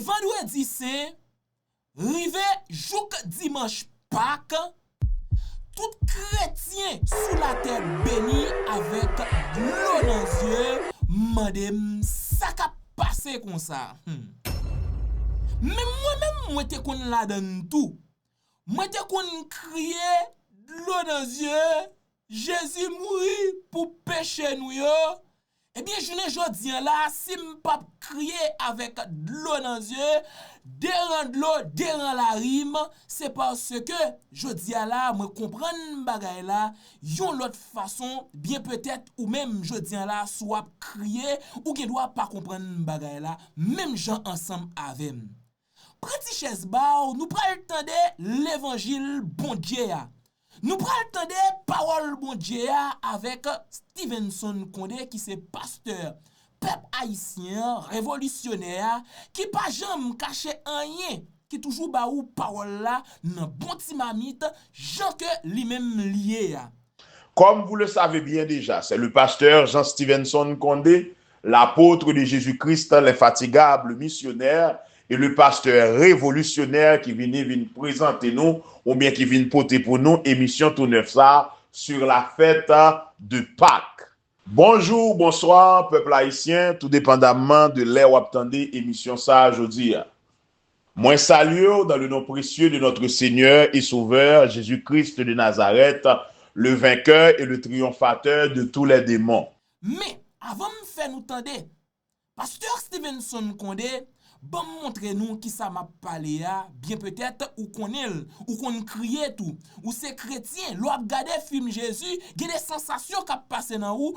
vendredi saint, rive jouk dimanche Pâques, tout chrétien sous la terre béni avec l'eau dans les yeux, madame, ça ka passé comme ça. Mais moi-même, moi te kon la dans tout. Moi te kon crier l'eau dans les yeux, Jésus mourit pour pécher nous yo. Eh bien, je ne jodi là, si m'pa crier avec de l'eau dans les yeux, derrière de l'eau, derrière la rime, c'est parce que jodi là, moi comprendre bagay là, yon l'autre façon, bien peut-être ou même jodi là, soit crier ou qui doit pas comprendre bagay là, même gens ensemble avec. Prati chaise ba, nous pral tande l'évangile bon Dieu. Nous pral tande parole bon Dieu avec Stevenson Condé qui c'est pasteur, peuple haïtien, révolutionnaire, qui pas jamais caché rien, qui toujours ba ou parole là nan bon ti mamite, Jean que lui-même lié. Comme vous le savez bien déjà, c'est le pasteur Jean Stevenson Condé, l'apôtre de Jésus-Christ, l'infatigable missionnaire, et le pasteur révolutionnaire qui vient présenter nous, ou bien qui vient porter pour nous, émission tout neuf ça, sur la fête de Pâques. Bonjour, bonsoir, peuple haïtien, tout dépendamment de l'heure où attendez émission ça aujourd'hui. Moi salue dans le nom précieux de notre Seigneur et Sauveur Jésus-Christ de Nazareth, le vainqueur et le triomphateur de tous les démons. Mais avant de faire nous tendre, pasteur Stevenson Condé, bon montre nous qui ça m'a parlé à, bien peut-être ou qu'on crier tout, ou c'est chrétien, l'on a regardé film Jésus, il y a des sensations qui passent dans ou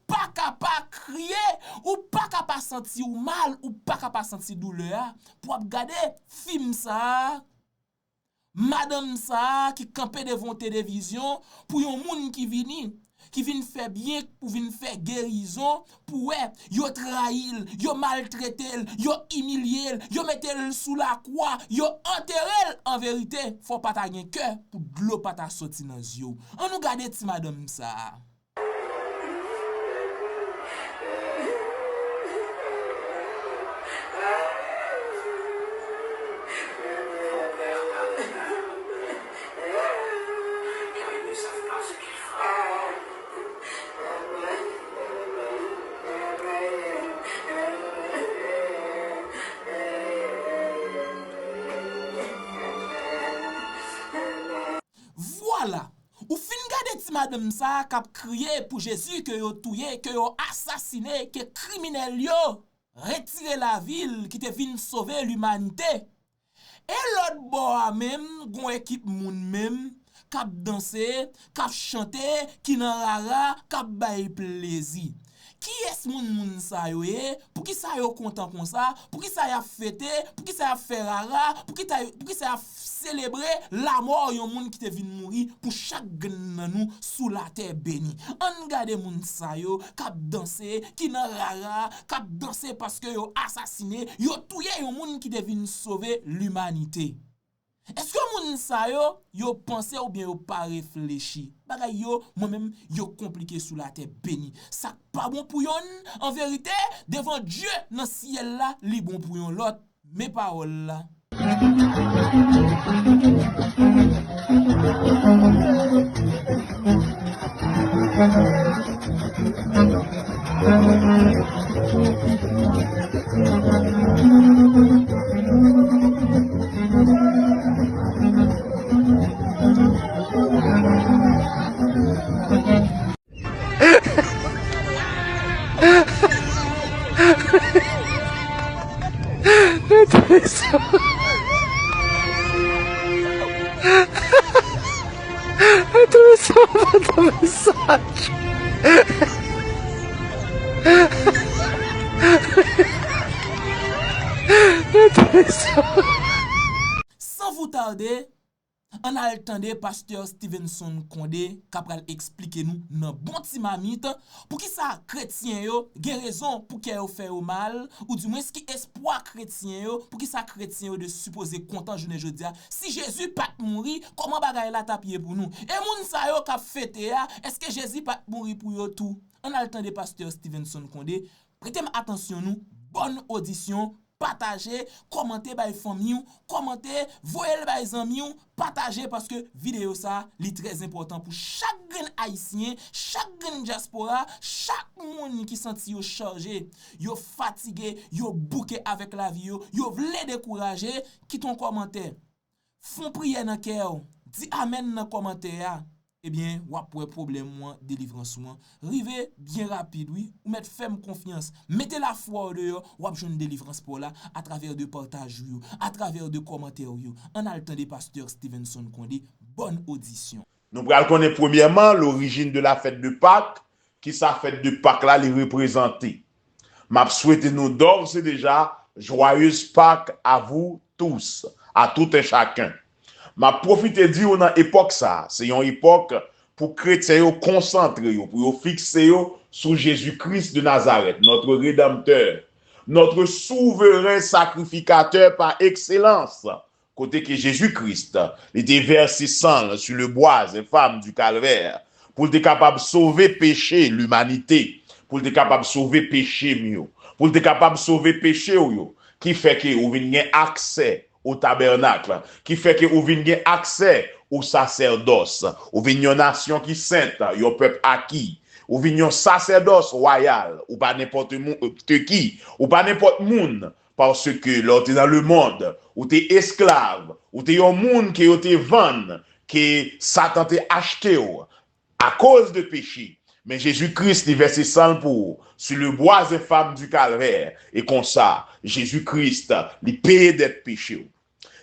pas capable crier, ou pas capable sentir mal, ou pas capable sentir douleur, pour regarder film ça. Madame ça qui campait devant télévision pour un monde qui vient faire bien, pour venir faire guérison, pour yo trahil, yo maltraité, yo humilié, yo mettel sous la croix, yo enterré en vérité, faut pas ta gen cœur pour de l'eau pas ta sorti dans yeux. On nous garder ti madame ça. Voilà. Ou fin gade ti madame ça k'ap crié pour Jésus que yo touye, que yo assassiné, que criminel yo retiré la ville qui te vinn sauver l'humanité. Et l'autre bois même, gon équipe moun même, k'ap danser, k'ap chanter, qui nan rara, k'ap bay plaisir. Qui est moun sa yo pour qui ça yo content comme ça, pour qui ça y a fêté, pour qui ça y a fait rara, pour qui ça y a célébrer la mort yon moun qui te vinn mourir pour chaque nan nous sous la terre bénie. On gade moun sa yo k'ap danser, qui nan rara, k'ap danser parce que yo assassiné, yo touye yon moun qui te vinn sauver l'humanité. Est-ce que moun sa yo pense ou bien yo pas réfléchi? Bagay yo, moi-même, yo compliqué sous la terre bénie. Ça pas bon pour yon, en vérité, devant Dieu, dans ciel là, li bon pour yon l'autre. Mes paroles là. Sans vous tarder, on a attendé pasteur Stevenson Condé qui pral expliquer nous nan bon ti mamite pour qui ça chrétien yo gen raison pour qu'il yo fait au mal ou du moins ce qui espoir chrétien yo pour qui ça chrétien yo de supposer content journée jeudi si Jésus pas mourir comment bagay la tapier pour nous et moun sa yo k'ap fêter est-ce que Jésus pas mourir pour yo tout on a attendé pasteur Stevenson Condé prêtez attention nous bonne audition partager, commenter by famille, commenter, voyer by amis, partager parce que vidéo ça, est très important pour chaque haïtien, chaque diaspora, chaque monde qui senti yo chargé, yo fatigué, yo bouqué avec la vie, yo vle décourager, qui ton commentaire. Font prière dans cœur, dis amen dans commentaire. Eh bien, wap pour problème moi, délivrance moi. Rive bien rapide, oui, ou mettre ferme confiance. Mettez la foi dehors, wap joine délivrance pour là, à travers de partage, à travers de commentaires, en a le temps des pasteurs Stevenson Condé. Bonne audition. Nous allons connaître premièrement l'origine de la fête de Pâques, qui sa fête de Pâques là les représenter. M'a souhaité nous d'ores et déjà joyeuse Pâques à vous tous, à tout et chacun. M'a profité dire dans époque ça, c'est une époque pour chrétiens concentrer, pour fixer sur Jésus-Christ de Nazareth, notre rédempteur, notre souverain sacrificateur par excellence. Côté que Jésus-Christ, il était versé sang sur le bois et femmes du calvaire, pour être capable de sauver péché l'humanité, pour être capable de sauver péché mieux, pour être capable de sauver péché qui fait que vous avez accès au tabernacle, qui fait que vous avez accès au sacerdoce, vous avez une nation qui sainte, un peuple acquis, vous avez un sacerdoce royal, ou pas n'importe qui, ou pas n'importe monde, parce que là, tu es dans le monde, où tu es esclave, où tu es un monde qui te vend, que Satan t'a acheté à cause de péché. Mais Jésus-Christ, il versé sang pour sur le bois et femmes du calvaire. Et comme ça, Jésus-Christ, il paye d'être péché.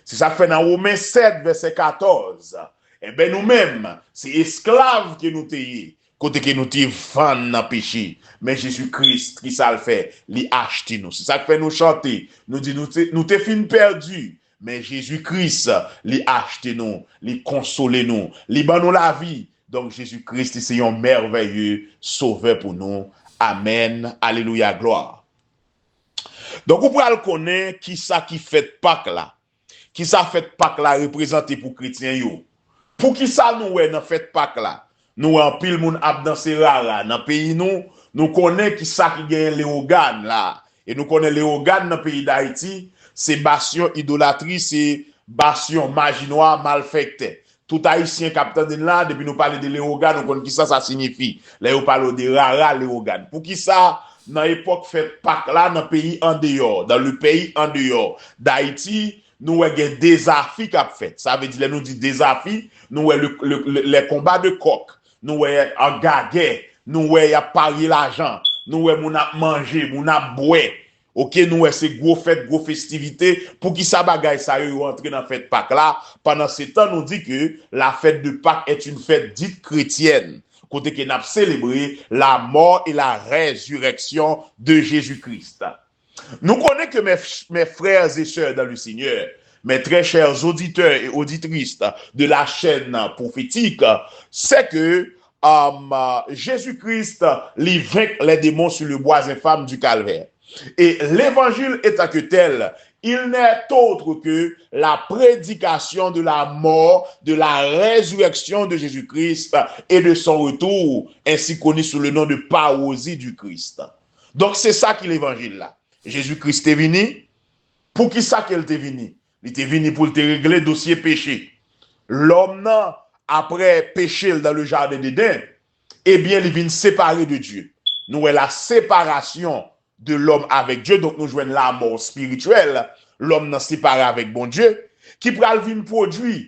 C'est ça fait dans Romains 7, verset 14. Eh bien, nous-mêmes, c'est esclaves que nous t'ayons. Côté que nous te vendons dans le péché. Mais Jésus-Christ, qui ça le fait, il achète nous. C'est ça qui fait nous chanter. Nous dit, nous te fin perdu. Mais Jésus-Christ, il achète nous, il console nous, il donne nous la vie. Donc Jésus-Christ, c'est un merveilleux sauveur pour nous. Amen. Alléluia, gloire. Donc, vous pouvez le connaître qui ça qui fait Pâques là. Qui ça fait Pâques là représenté pour chrétiens yo. Pour qui ça nous est dans fête Pâques là. Nous en pile moun ap danser rara dans pays nous connaît qui ça qui gagne les organes là. Et nous connaît les organes dans pays d'Haïti, c'est bastion idolâtrie, c'est bastion magie noire mal faite. Tout haïtien capitaine de là depuis nous parler de l'éogan, nous connaît qui ça signifie. Là on parle de rara l'éogan. Pour qui ça dans l'époque fête Pâques là dans pays en dehors, dans le pays en dehors d'Haïti, nous avons des défis qu'a fait. Ça veut dire nous dit défis, nous avons les combats de coq, nous avons un gaguet, nous avons parier l'argent, nous avons manger, nous avons boire. OK, nous avons ces gros fêtes, gros festivités pour qui ça bagaille ça yo entrer dans fête Pâques là. Pendant ce temps nous dit que la fête de Pâques est une fête dite chrétienne. Côté que n'a célébré la mort et la résurrection de Jésus-Christ. Nous connaissons que mes frères et sœurs dans le Seigneur, mes très chers auditeurs et auditrices de la chaîne prophétique, c'est que Jésus-Christ les vainc les démons sur le bois infâme du calvaire. Et l'évangile étant que tel, il n'est autre que la prédication de la mort, de la résurrection de Jésus-Christ et de son retour, ainsi connu sous le nom de parousie du Christ. Donc c'est ça qui est l'évangile là. Jésus-Christ est venu. Pour qui ça qu'il est venu? Il est venu pour te régler dossier péché. L'homme, après péché dans le jardin d'Éden, eh bien, il vient séparer de Dieu. Nous avons la séparation de l'homme avec Dieu, donc nous jouons la mort spirituelle. L'homme n'a séparé avec bon Dieu, qui pral venir produire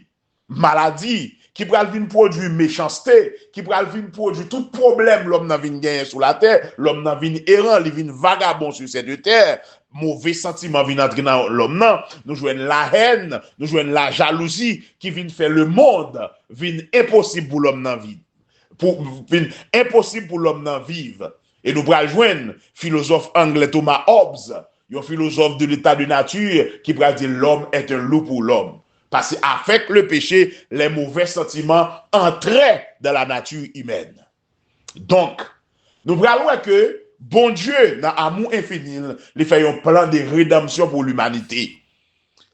maladie, qui pral venir produire méchanceté, qui pral venir produire tout problème l'homme n'a vinn gagner sur la terre, l'homme n'a vinn errant, il vinn vagabond sur cette terre, mauvais sentiment vinn entrer dans l'homme non, nous jouons la haine, nous jouons la jalousie qui vinn faire le monde vinn impossible pour l'homme dans vivre. Impossible pour l'homme dans vivre. Et nous pral joindre philosophe anglais Thomas Hobbes, un philosophe de l'état de nature qui pral dire l'homme est un loup pour l'homme. Parce qu'avec le péché, les mauvais sentiments entraient dans la nature humaine. Donc, nous voyons que bon Dieu, dans l'amour infini, il fait un plan de rédemption pour l'humanité.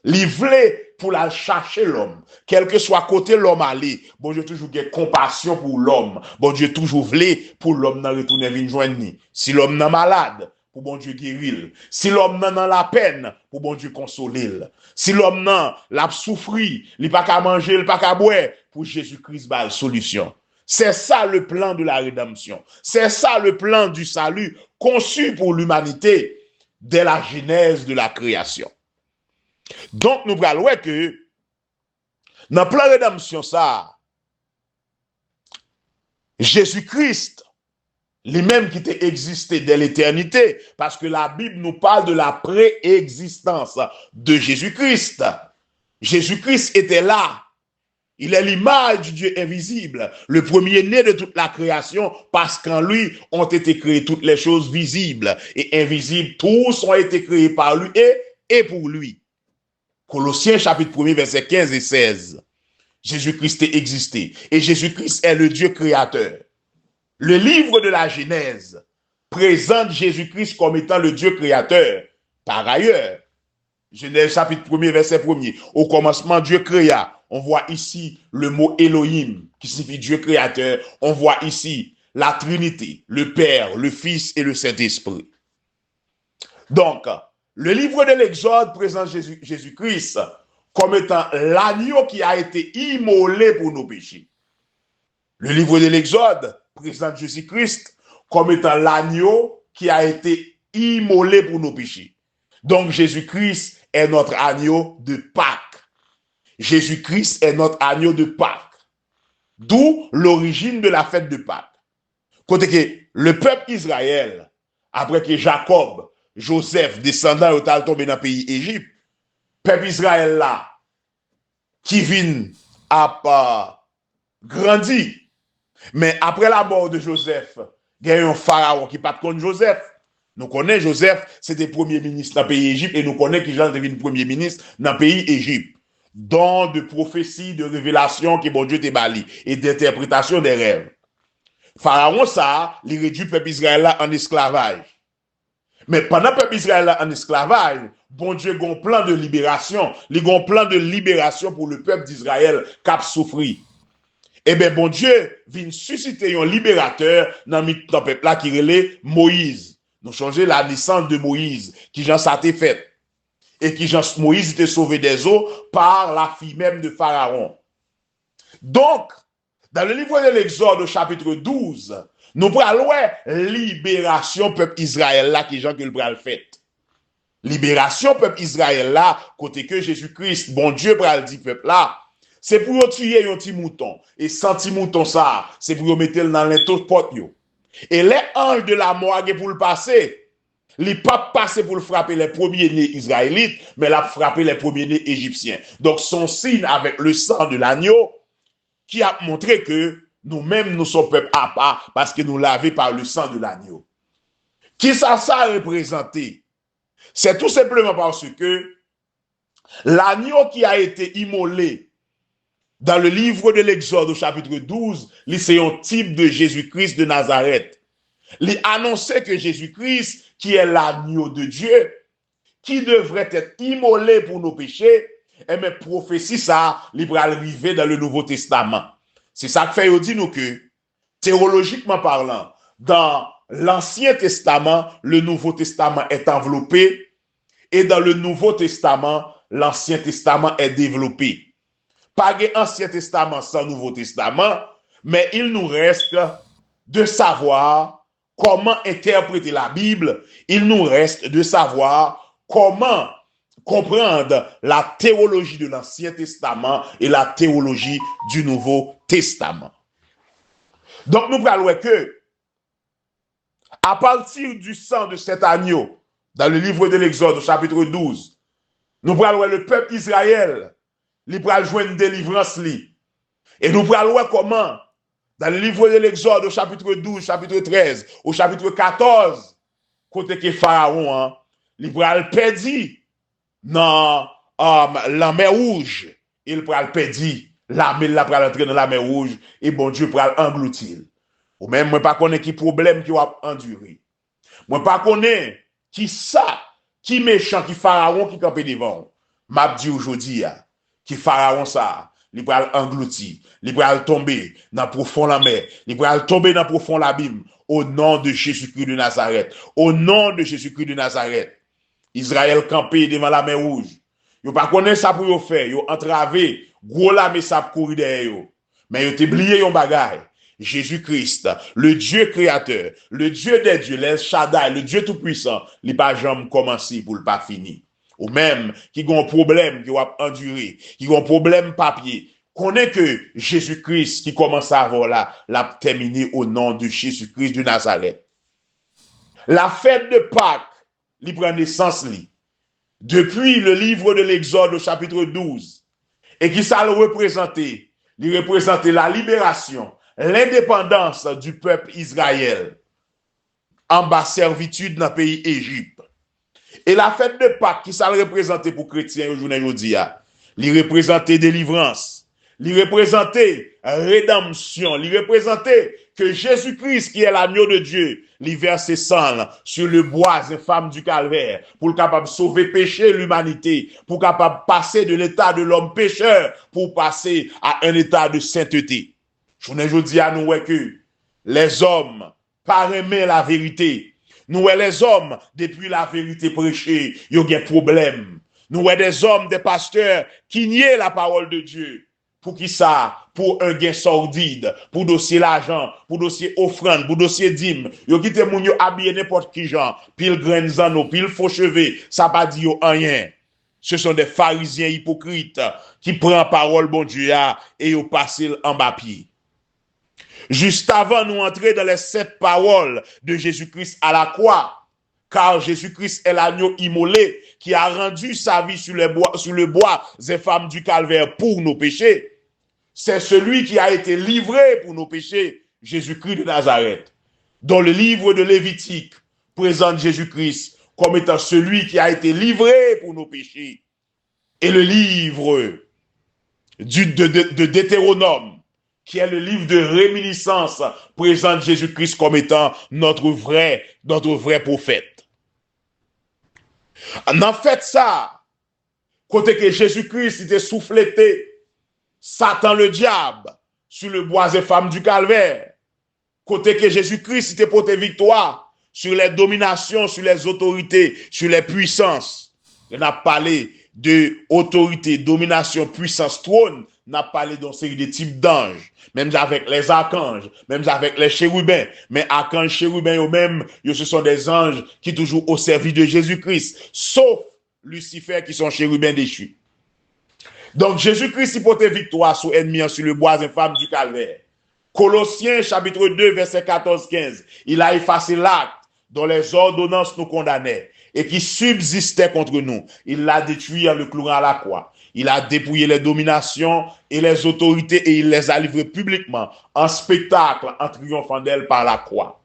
Il voulait pour la chercher l'homme, quel que soit côté l'homme aller. Bon Dieu toujours a compassion pour l'homme. Bon Dieu toujours voulait pour l'homme dans retourner venir joindre. Si l'homme est malade, pour bon Dieu guérir. Si l'homme nan dans la peine, pour bon Dieu consoler. Si l'homme nan l'a souffri, il pas qu'à manger, il pas qu'à boire, pour Jésus-Christ ba solution. C'est ça le plan de la rédemption. C'est ça le plan du salut conçu pour l'humanité dès la genèse de la création. Donc nous allons voir que dans le plan de rédemption ça, Jésus-Christ, lui-même qui était existé dès l'éternité, parce que la Bible nous parle de la préexistence de Jésus-Christ. Jésus-Christ était là. Il est l'image du Dieu invisible, le premier-né de toute la création, parce qu'en lui ont été créées toutes les choses visibles et invisibles. Tous ont été créés par lui et pour lui. Colossiens chapitre 1, versets 15 et 16. Jésus-Christ est existé et Jésus-Christ est le Dieu créateur. Le livre de la Genèse présente Jésus-Christ comme étant le Dieu créateur. Par ailleurs, Genèse chapitre 1, verset 1, au commencement Dieu créa. On voit ici le mot Elohim, qui signifie Dieu créateur. On voit ici la Trinité, le Père, le Fils et le Saint-Esprit. Donc, le livre de l'Exode présente Jésus-Christ comme étant l'agneau qui a été immolé pour nos péchés. Le livre de l'Exode présente Jésus-Christ comme étant l'agneau qui a été immolé pour nos péchés. Donc, Jésus-Christ est notre agneau de Pâques. Jésus-Christ est notre agneau de Pâques. D'où l'origine de la fête de Pâques. Côté que le peuple Israël, après que Jacob, Joseph, descendant au tombé dans le pays Égypte, peuple Israël là, qui vient à grandir. Mais après la mort de Joseph, il y a un pharaon qui pas contre Joseph. Nous connaissons Joseph, c'était premier ministre dans le pays Égypte, et nous connaissons qu'il est devenu premier ministre dans le pays Égypte. Don de prophétie, de révélation que bon Dieu t'a bali et d'interprétation des rêves. Pharaon ça, il réduit le peuple Israël là en esclavage. Mais pendant que le peuple Israël là en esclavage, bon Dieu a un plan de libération. Il a un plan de libération pour le peuple d'Israël qui a souffert. Eh bien, bon Dieu vient susciter un libérateur dans le peuple là qui relève Moïse. Nous changer la naissance de Moïse, qui j'en s'était fait. Et qui Moïse était sauvé des eaux par la fille même de Pharaon. Donc, dans le livre de l'Exode au chapitre 12, nous prenons libération peuple Israël là qui Jean que le bras fait. Libération peuple Israël là, côté que Jésus-Christ, bon Dieu pral dit peuple là, c'est pour tuer un petit mouton. Et sans petit mouton ça, c'est pour mettre dans les porte yo. Et les anges de la mort pour le passer. Les pas passé pour le frapper les premiers-nés israélites, mais l'a frappé les premiers-nés égyptiens. Donc, son signe avec le sang de l'agneau qui a montré que nous-mêmes, nous sommes peuple à part parce que nous l'avons par le sang de l'agneau. Qui ça a représenté? C'est tout simplement parce que l'agneau qui a été immolé dans le livre de l'Exode au chapitre 12, c'est un type de Jésus-Christ de Nazareth. Il annonçait que Jésus-Christ, qui est l'agneau de Dieu, qui devrait être immolé pour nos péchés, et mais prophétie ça, il va arriver dans le Nouveau Testament. C'est ça que fait dit nous que, théologiquement parlant, dans l'Ancien Testament, le Nouveau Testament est enveloppé, et dans le Nouveau Testament, l'Ancien Testament est développé. Pas d'Ancien Testament sans Nouveau Testament, mais il nous reste de savoir comment interpréter la Bible, il nous reste de savoir comment comprendre la théologie de l'Ancien Testament et la théologie du Nouveau Testament. Donc nous parlons que, à partir du sang de cet agneau, dans le livre de l'Exode, chapitre 12, nous parlons le peuple Israël, il va jouer une délivrance. Et nous parlons comment, dans le livre de l'Exode, au chapitre 12, chapitre 13, au chapitre 14, côté que Pharaon, il va le perdre dans la mer rouge. Il va le perdre, l'armée va entrer dans la mer rouge, et bon Dieu va l'engloutir. Ou même, moi, pas connaître qui problème qui va endurer. Moi, pas connaître qui ça, qui méchant, qui Pharaon qui campait devant. M'a dit aujourd'hui, qui Pharaon ça. Il va engloutir, il va tomber dans profond la mer, il va tomber dans profond l'abîme, au nom de Jésus-Christ de Nazareth. Au nom de Jésus-Christ de Nazareth. Israël campé devant la mer rouge. Yo pas connaît ça pour yo faire, yo entravé, gros la mais ça courir derrière yo. Mais yo t'oublié yon bagay. Jésus-Christ, le Dieu créateur, le Dieu des dieux, l'El Shaddai, le Dieu tout-puissant, li pas jamais commencé pour le pas fini. Ou même qui ont un problème qui va endurer, qui ont un problème papier, connaît que Jésus-Christ qui commence à avoir là, l'a terminé au nom de Jésus-Christ de Nazareth. La fête de Pâques, li prend naissance li. Depuis le livre de l'Exode au chapitre 12, et qui ça le représentait, il représentait la libération, l'indépendance du peuple Israël en bas servitude dans le pays Égypte. Et la fête de Pâques, qui ça le représentait pour chrétiens aujourd'hui, il représentait délivrance, il représentait rédemption, il représentait que Jésus-Christ, qui est l'agneau de Dieu, il verse sang sur le bois infâme du calvaire pour capable sauver péché l'humanité, pour capable passer de l'état de l'homme pécheur pour passer à un état de sainteté. Je dis à nous que les hommes pas aimer la vérité. Nous les hommes depuis la vérité prêchée, il y a des problèmes. Nous des hommes, des pasteurs qui nient la parole de Dieu. Pour qui ça? Pour un gain sordide, pour dossier l'argent, pour dossier offrande, pour dossier dîme. Yo quitté moun yo habillé n'importe qui genre, pile graines zano, pile faux cheveux, ça pas dit yo rien. Ce sont des pharisiens hypocrites qui prennent parole bon Dieu et yo passent en bas pied. Juste avant nous entrer dans les 7 paroles de Jésus-Christ à la croix, car Jésus-Christ est l'agneau immolé qui a rendu sa vie sur le bois infâme du calvaire pour nos péchés. C'est celui qui a été livré pour nos péchés, Jésus-Christ de Nazareth. Dans le livre de Lévitique, présente Jésus-Christ comme étant celui qui a été livré pour nos péchés. Et le livre de Deutéronome, qui est le livre de réminiscence, présente Jésus-Christ comme étant notre vrai prophète. En fait ça, côté que Jésus-Christ était soufflété, Satan le diable, sur le bois infâme du calvaire, côté que Jésus-Christ était porté victoire sur les dominations, sur les autorités, sur les puissances. On a parlé de autorité, domination, puissance, trône, on a parlé d'une série de types d'anges, même avec les archanges, même avec les chérubins, mais archanges, chérubins, eux-mêmes, ce sont des anges qui toujours au service de Jésus-Christ, sauf Lucifer qui sont chérubins déchus. Donc Jésus-Christ il portait victoire sur l'ennemi sur le bois infâme du calvaire. Colossiens chapitre 2 verset 14-15, il a effacé l'acte dont les ordonnances nous condamnaient et qui subsistait contre nous. Il l'a détruit en le clouant à la croix. Il a dépouillé les dominations et les autorités et il les a livrées publiquement en spectacle en triomphant d'elles par la croix.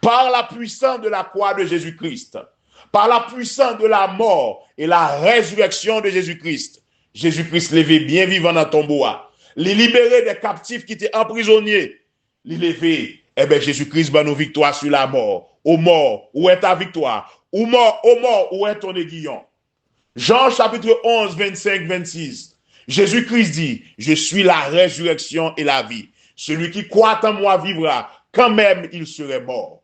Par la puissance de la croix de Jésus-Christ, par la puissance de la mort et la résurrection de Jésus-Christ, Jésus-Christ levé bien vivant dans ton bois, les libérer des captifs qui étaient emprisonnés, les lever, Jésus-Christ va nos victoires sur la mort. Ô mort, où est ta victoire? Ô mort, où est ton aiguillon? Jean chapitre 11, 25, 26. Jésus-Christ dit, je suis la résurrection et la vie. Celui qui croit en moi vivra, quand même il serait mort.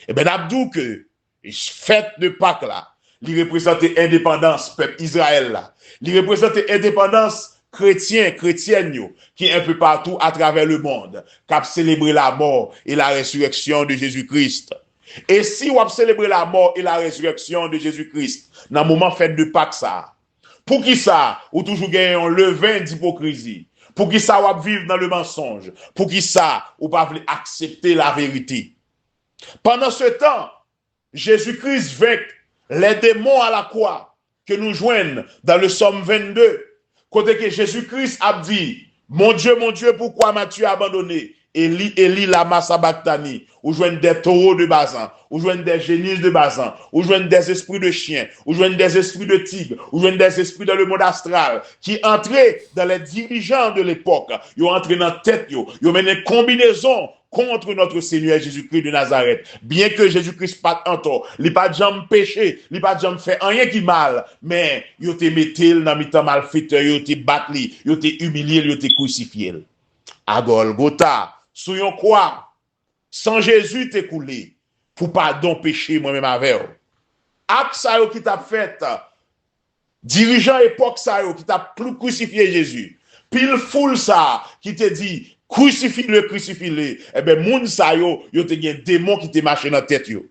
Abdou que, fête de Pâques là, il représentait indépendance, peuple Israël là. Il représentait indépendance chrétienne, qui est un peu partout à travers le monde, qui a célébré la mort et la résurrection de Jésus-Christ. Et si on a célébré la mort et la résurrection de Jésus-Christ, dans le moment fête de Pâques ça, pour qui ça, ou toujours gagner un levain d'hypocrisie, pour qui ça, ou vivre dans le mensonge, pour qui ça, ou pas accepter la vérité. Pendant ce temps, Jésus-Christ vainc les démons à la croix que nous joignons dans le psaume 22, côté que Jésus-Christ a dit, mon Dieu, pourquoi m'as-tu abandonné? Eli, lama sabachthani, ou joignent des taureaux de Bazan, ou joignent des génisses de Bazan, ou joignent des esprits de chiens, ou joignent des esprits de tigres, ou joignent des esprits dans le monde astral, qui entraient dans les dirigeants de l'époque, ils ont entré dans la tête, ils ont mené une combinaison contre notre Seigneur Jésus-Christ de Nazareth. Bien que Jésus-Christ pas en tort, il pas jamais péché, il pas jamais fait rien qui mal, mais il te metté dans mi-temps malfaiteur, il te battu, il te humilié, il te crucifié. À Golgotha, sous yon croix, Sans Jésus t'es coulé pour pardon péché moi-même avec. Acte ça qui t'a fait, dirigeant époque ça qui t'a crucifié Jésus. Pile foule ça qui te dit crucifie-le. Eh ben moun ça yo te gen démon qui te marché dans tête yo.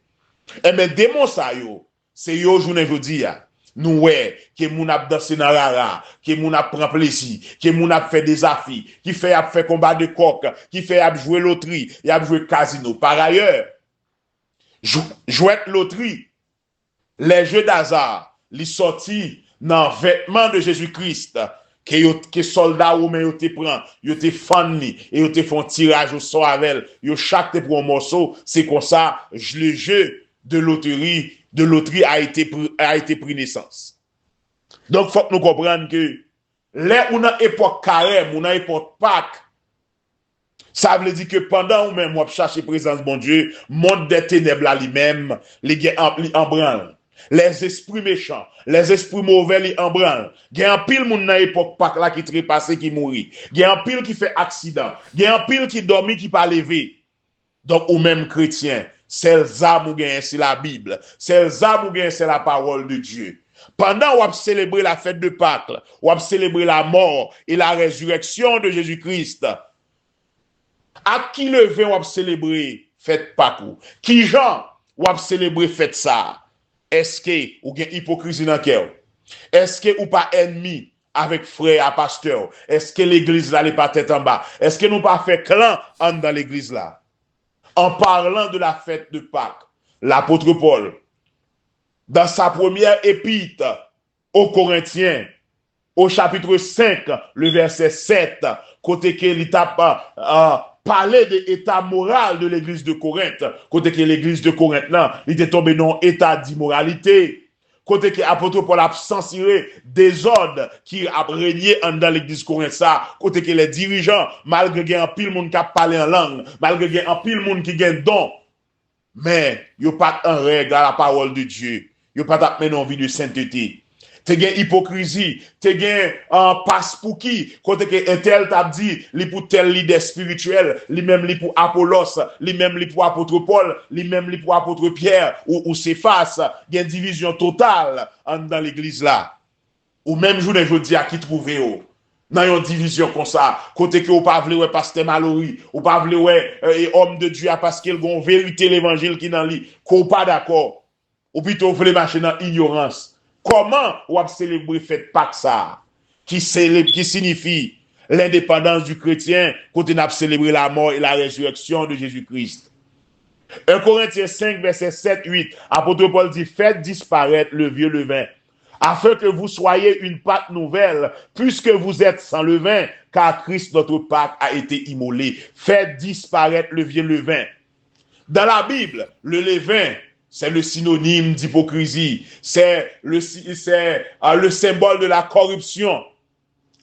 Eh ben démon ça yo, c'est yo journée jodi ya. Nous ouais, que moun ap danser dans rara, que moun ap prend plaisir, que moun ap fait des affaires, qui fait combat de coq, qui fait ap jouer loterie, y ap jouer casino. Par ailleurs, jouer loterie, les jeux d'hasard, li sorti dans vêtements de Jésus-Christ que soldats ou men yo te prend, yo te fan ni et yo te font tirage au sort avec, yo chaque te pour un morceau, c'est comme ça le jeu de loterie a été pris naissance. Donc faut que nous comprenions que là on a époque carême, on a époque Pâques. Ça veut dire que pendant ou même moi chercher présence bon Dieu, monde des ténèbres là lui-même, les gars en branle. Les esprits méchants, les esprits mauvais li en branle. Gen en pile moun nan époque Pâques là qui trépassé qui mourit. Gen en pile qui fait accident. Gen en pile qui dormi qui pas levé. Donc ou même chrétien, c'est âmes ou gen c'est la Bible. C'est âmes ou gen c'est la parole de Dieu. Pendant ou célébrer la fête de Pâques, ou célébrer la mort et la résurrection de Jésus-Christ. À qui levé ou célébrer fête Pâques? Qui gens ou célébrer fête ça? Est-ce que ou gen hypocrisie dans cœur? Est-ce que ou pas ennemi avec frère à pasteur? Est-ce que l'église là n'est pas tête en bas? Est-ce que nous pas fait clan dans l'église là? En parlant de la fête de Pâques, l'apôtre Paul, dans sa première épître aux Corinthiens, au chapitre 5, le verset 7, côté que l'étape parler de l'état moral de l'église de Corinthe, côté que l'église de Corinthe là, il était tombé dans état d'immoralité, côté que l'apôtre Paul a censuré des ordres qui a régné dans l'église de Corinthe ça, côté que les dirigeants, malgré qu'il y a un pile monde qui a parlé en langue, malgré qu'il y a un pile monde qui a don, mais il n'y a pas en règle à la parole de Dieu, il n'y a pas de vie de sainteté. Te gen hypocrisie, te gen passe pour qui, côté que un tel t'a dit, li pour tel leader spirituel, li même li pour Apollos, li même li pour apôtre Paul, li même li pour apôtre Pierre, ou Céphas, gen division totale dans l'église là. Ou même journée jodi a qui trouve yo. Dans une division comme ça, côté que ou pas vle ouais pasteur Mallory, ou pas vle ouais homme de Dieu parce qu'il gon vérité l'évangile qui dans lui, qu'on pas d'accord. Ou plutôt vle marcher dans ignorance. Comment on va célébrer fête Pâques ça qui signifie l'indépendance du chrétien quand on a célébré la mort et la résurrection de Jésus-Christ. 1 Corinthiens 5 verset 7-8, apôtre Paul dit faites disparaître le vieux levain afin que vous soyez une Pâque nouvelle puisque vous êtes sans levain car Christ notre Pâque a été immolé. Faites disparaître le vieux levain. Dans la Bible, le levain c'est le synonyme d'hypocrisie. C'est le symbole de la corruption.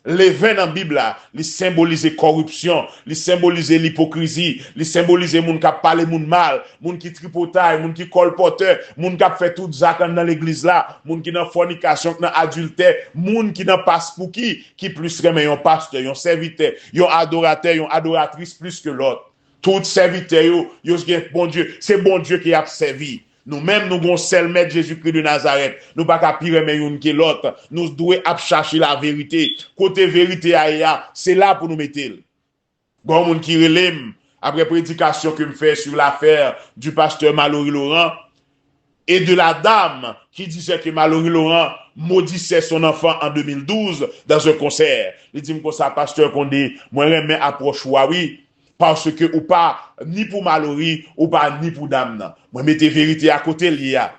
Les vins dans la Bible, ils symbolisent corruption, ils symbolisent l'hypocrisie, ils symbolisent moun qui parle moun mal, moun qui tripotaille, moun qui colporteur, moun qui fait tout ça dans l'église là, moun qui dans fornication, dans adultère, moun qui dans passe pour qui plus remet un pasteur, un serviteur, un adorateur, une adoratrice plus que l'autre. Tout serviteur, yo bon Dieu, c'est bon Dieu qui a servi. Nous-mêmes, nous avons seul maître Jésus-Christ de Nazareth. Nous pas qu'à pire mais une que l'autre. Nous devons chercher la vérité. Côté vérité c'est là pour nous mettre. Bon monde qui relève après prédication que me fait sur l'affaire du pasteur Mallory Laurent et de la dame qui disait que Mallory Laurent maudissait son enfant en 2012 dans un concert. Il dit comme ça pasteur Condé, moi remets approche oui. Parce que ou pas ni pour Mallory ou pas ni pour dame. Moi mettez vérité à côté liya.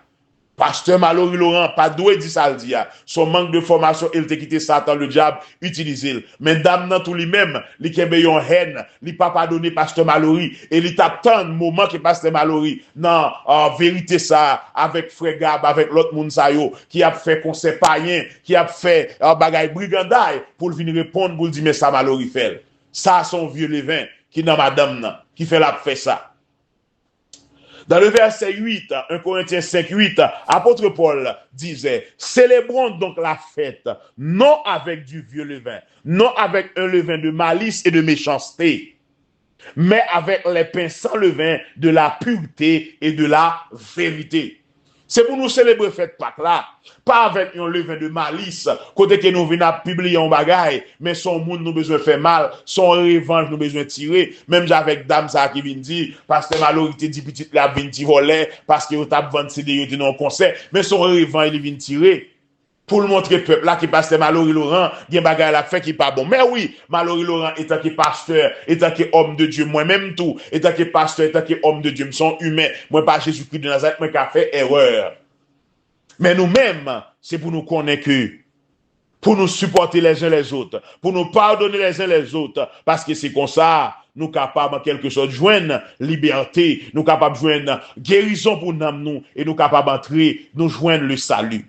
Pasteur Mallory Laurent pas doué dit ça le dit. Son manque de formation il te quitté Satan le diable utiliser. Mais dame nan tout lui-même, li kembe yon haine, li pas pardonner pasteur Mallory et li t'attend moment que pasteur Mallory non vérité ça avec frère Gab avec l'autre moun sa yo qui a fait conseil païen, qui a fait bagay brigandaille pour venir répondre pour dire mais ça Mallory fait. Ça son vieux levain qui dans madame nan, qui fait la fait ça. Dans le verset 8, 1 Corinthiens 5, 8, apôtre Paul disait, célébrons donc la fête, non avec du vieux levain, non avec un levain de malice et de méchanceté. mais avec les pains sans levain de la pureté et de la vérité. C'est pour nous célébrer fête Pâques là, pas avec un levain de malice, côté que nous venons publier un bagage, mais son monde nous besoin faire mal, son revanche nous besoin tirer, même avec dame ça qui vient dire, parce que malheureusement dit petite la vient voler, parce que vous t'a vendu CD dans un concert, mais son revanche il vient tirer. Pour le montrer peuple là qui passe Mallory Laurent, il y a un bagage la fait qui pas bon. Mais oui, Mallory Laurent étant que pasteur, étant que homme de Dieu, moi-même tout, étant que pasteur, étant que homme de Dieu, me sont humains, moi pas Jésus-Christ de Nazareth, moi qui a fait erreur. Mais nous-mêmes, c'est pour nous connaître que, pour nous supporter les uns les autres, pour nous pardonner les uns les autres, parce que c'est comme ça, nous capables en quelque sorte de joindre liberté, nous capables de joindre guérison pour nous, et nous capables d'entrer, nous joindre le salut.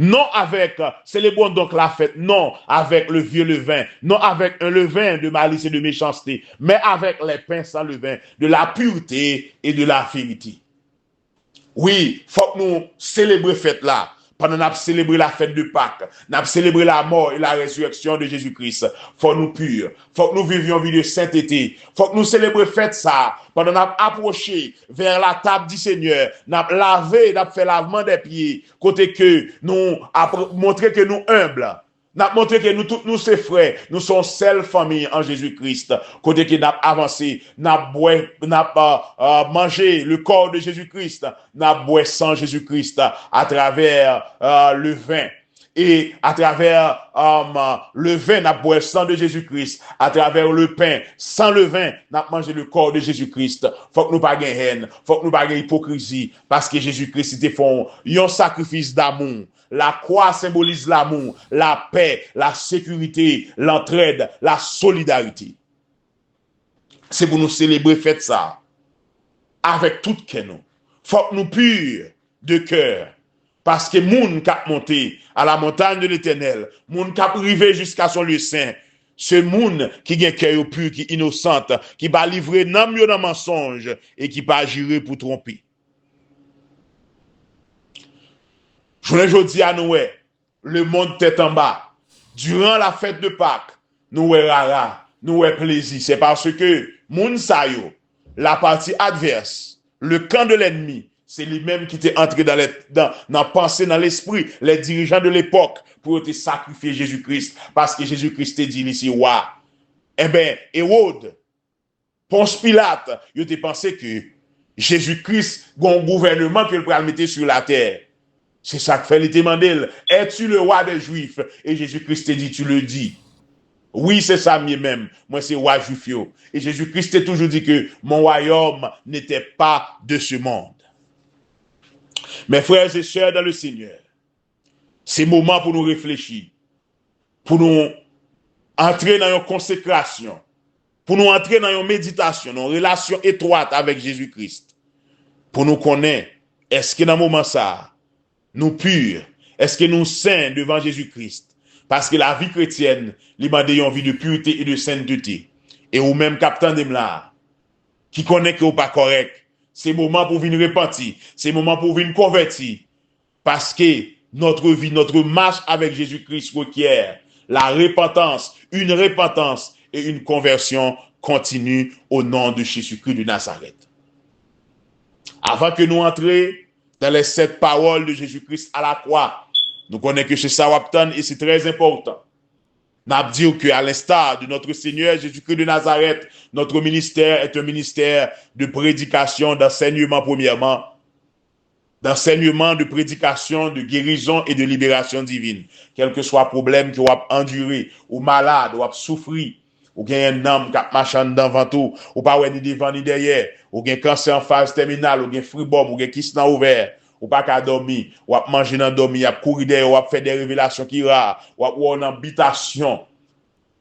Non avec, célébrons donc la fête, non avec le vieux levain, non avec un levain de malice et de méchanceté, mais avec les pains sans levain, de la pureté et de la vérité. Oui, faut que nous célébrions fête là. Pendant qu'on a célébré la fête de Pâques, on a célébré la mort et la résurrection de Jésus-Christ. Faut nous pur. Faut que nous vivions une vie de sainteté. Faut que nous célébrions fête ça. Pendant qu'on a approché vers la table du Seigneur, on a lavé, on a fait lavement des pieds. Côté que nous avons montré que nous humbles. Nous avons montré que nous, tous nous, ses frères, nous sommes seule famille en Jésus-Christ. Côté que nous avons avancé, nous avons mangé le corps de Jésus-Christ, nous avons boit sang Jésus-Christ à travers le vin. Et à travers le vin, nous avons boit sang de Jésus-Christ. À travers le pain, sans le vin, nous avons mangé le corps de Jésus-Christ. Faut que nous pas gagner haine, faut que nous pas gagner hypocrisie, parce que Jésus-Christ c'était un sacrifice d'amour. La croix symbolise l'amour, la paix, la sécurité, l'entraide, la solidarité. C'est pour nous célébrer fête ça. Avec tout canon. Faut que nous purs de cœur. Parce que moun qui a monté à la montagne de l'Éternel, moun qui a arrivé jusqu'à son lieu saint, ce moun qui a un cœur pur, qui est innocente, qui va livrer non mieux dans mensonge et qui va agir pour tromper. Je dis à nous, le monde tête en bas. Durant la fête de Pâques, nous rara, nous plaisir. C'est parce que moun sa yo, la partie adverse, le camp de l'ennemi, c'est lui-même qui t'est entré dans la pensée, dans l'esprit, les dirigeants de l'époque, pour te sacrifier Jésus-Christ, parce que Jésus-Christ te dit ici, wa. Eh bien, Hérode, Ponce Pilate, il te pensé que Jésus-Christ, un gouvernement qu'il pourrait mettre sur la terre. C'est ça que fait, il te demande, es-tu le roi des Juifs? Et Jésus-Christ te dit, tu le dis. Oui, c'est ça, même. Moi, c'est roi juif. Et Jésus-Christ t'a toujours dit que mon royaume n'était pas de ce monde. Mes frères et sœurs dans le Seigneur, c'est le moment pour nous réfléchir, pour nous entrer dans une consécration, pour nous entrer dans une méditation, dans une relation étroite avec Jésus-Christ, pour nous connaître, est-ce que dans le moment ça, nous purs, est-ce que nous saints devant Jésus-Christ? Parce que la vie chrétienne, il m'a dit une vie de pureté et de sainteté. Et ou même capitaine de là, qui connaît que ou pas correct, c'est le moment pour venir repentir, c'est le moment pour venir convertir. Parce que notre vie, notre marche avec Jésus-Christ requiert la repentance, une repentance et une conversion continue au nom de Jésus-Christ de Nazareth. Avant que nous entrions dans les 7 paroles de Jésus-Christ à la croix, nous connaissons que c'est ça Wapton et c'est très important. Nous avons dit qu'à l'instar de notre Seigneur Jésus-Christ de Nazareth, notre ministère est un ministère de prédication, d'enseignement premièrement, d'enseignement, de prédication, de guérison et de libération divine. Quel que soit le problème que vous avez enduré, ou malade, ou souffrir, ou bien un homme qui a marché devant tout, ou pas ni devant ni derrière, ou bien cancer en phase terminale, ou bien fribom, ou bien kiss dans ouvert, ou pas qu'à dormir, ou à manger dans dormir, ou à courir derrière, ou à faire des révélations qui rares, ou à une habitation,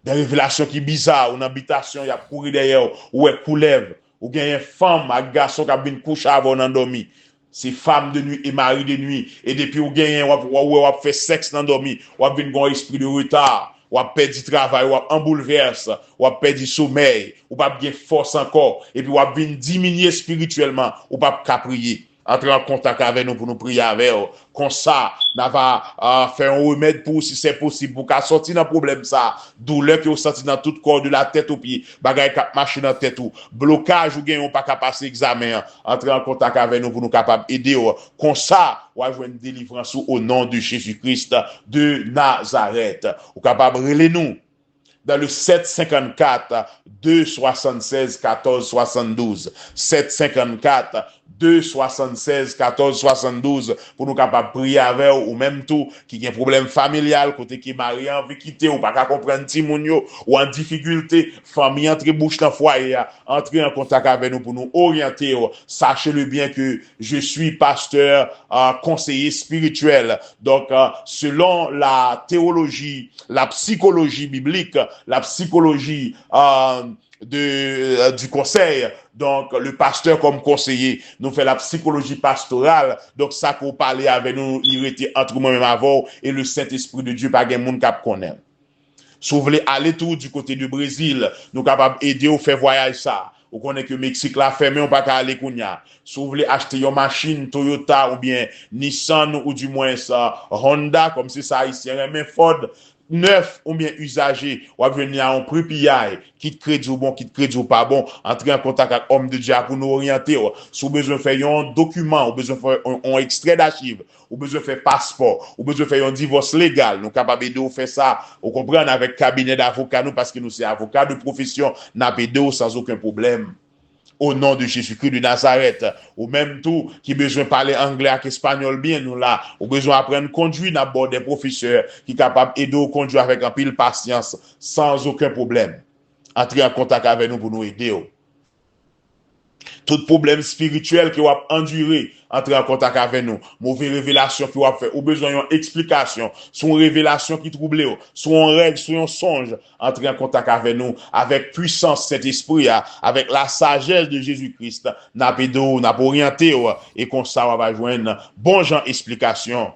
des révélations qui bizarres, ou une habitation, il y a courir derrière, ou à coulève, ou bien une femme, un garçon qui a bien couché avant d'en dormir. C'est femme de nuit et mari de nuit. Et depuis ou gagne, ou fait sexe dans dormir, ou a un esprit de retard, ou a perdu travail, ou a en bouleverse, ou a perdu sommeil, ou pas bien force encore, et puis ou a diminuer spirituellement, ou pas qu'à prier. Entrer en contact avec nous pour nous prier avec eux. Comme ça, nous va faire un remède pour, si c'est possible, pour qu'à sortir dans le problème ça. Douleur qui est sorti dans tout corps, de la tête au pied, bagaille qui marche dans la tête ou, blocage ou gain, on pas qu'à passer examen. Entrer en contact avec nous pour nous capables d'aider eux. Comme ça, on va jouer une délivrance au nom de Jésus-Christ de Nazareth. Ou capable de relayer nous dans le 754 276 14 72 754 276 14 72 pour nous capables de prier avec ou même tout qui a un problème familial côté qui marié envie quitter ou pas qu'à comprendre Timounio ou en difficulté famille entre bouche dans foyer entrer en contact avec nous pour nous orienter. Sachez-le bien que je suis pasteur conseiller spirituel, donc selon la théologie, la psychologie biblique, la psychologie du conseil. Donc, le pasteur comme conseiller nous fait la psychologie pastorale. Donc, ça qu'on parlait avec nous, il était entre moi-même avant et le Saint-Esprit de Dieu, pas de monde qui connaît. Si vous voulez aller tout du côté du Brésil, nous sommes capables d'aider ou faire voyage ça. Vous connaissez que le Mexique l'a fermé, on ne peut pas aller kounya. Si vous voulez acheter une machine Toyota ou bien Nissan ou du moins Honda, comme c'est ça ici, mais Ford, neuf ou bien usagé, ou à venir à un prix PI, quitte crédit ou bon, quitte crédit ou pas bon, entrer en contact avec homme de Dieu pour nous orienter. Si vous avez besoin de faire un document, ou besoin de faire un extrait d'archive, ou besoin de faire passeport, ou besoin de faire un divorce légal, nous sommes capables de faire ça, vous comprenez, avec cabinet d'avocat, nous, parce que nous sommes avocats de profession, nous avons sans aucun problème. Au nom de Jésus-Christ de Nazareth, ou même tout, qui besoin de parler anglais et espagnol bien, nous là, ou besoin d'apprendre à conduire d'abord des professeurs qui sont capables d'aider au conduire avec un pile patience, sans aucun problème. Entrez en contact avec nous pour nous aider. Tout problème spirituel qui va endurer, entrer en contact avec nous. Mauvaise révélation qui va faire, ou besoin d'une explication, soit une révélation qui trouble, soit une règle, soit un songe, entrer en contact avec nous, avec puissance cet esprit, avec la sagesse de Jésus-Christ, n'a pas orienté, et comme ça, on va joindre bon genre explication.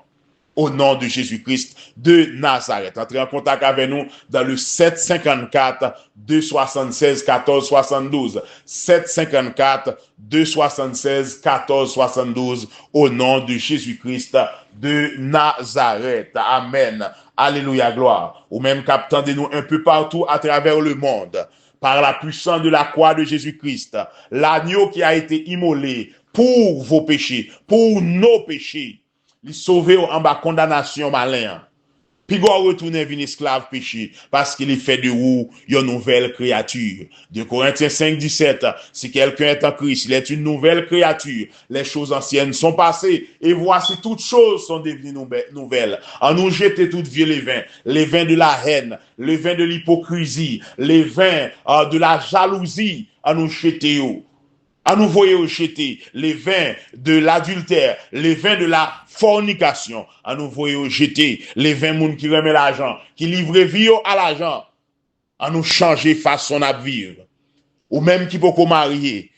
Au nom de Jésus-Christ de Nazareth. Entrez en contact avec nous dans le 754 276 14 72. 754 276 14 72 au nom de Jésus-Christ de Nazareth. Amen. Alléluia, gloire. Ou même captez-nous un peu partout à travers le monde. Par la puissance de la croix de Jésus-Christ. L'agneau qui a été immolé pour vos péchés, pour nos péchés. Li sauver en bas condamnation malin. Puis go retourner vin esclave péché parce qu'il est fait de vous une nouvelle créature. De Corinthiens 5 17, si quelqu'un est en Christ, il est une nouvelle créature. Les choses anciennes sont passées et voici toutes choses sont devenues nouvelles. En nous jeter toutes vieux les vins de la haine, les vins de l'hypocrisie, les vins de la jalousie, en nous jeter. À nous voyons jeter les vins de l'adultère, les vins de la fornication. À nous voyons jeter les vins moun qui remet l'argent, qui livre vie à l'argent. À nous changer façon à vivre. Ou même qui peut marier.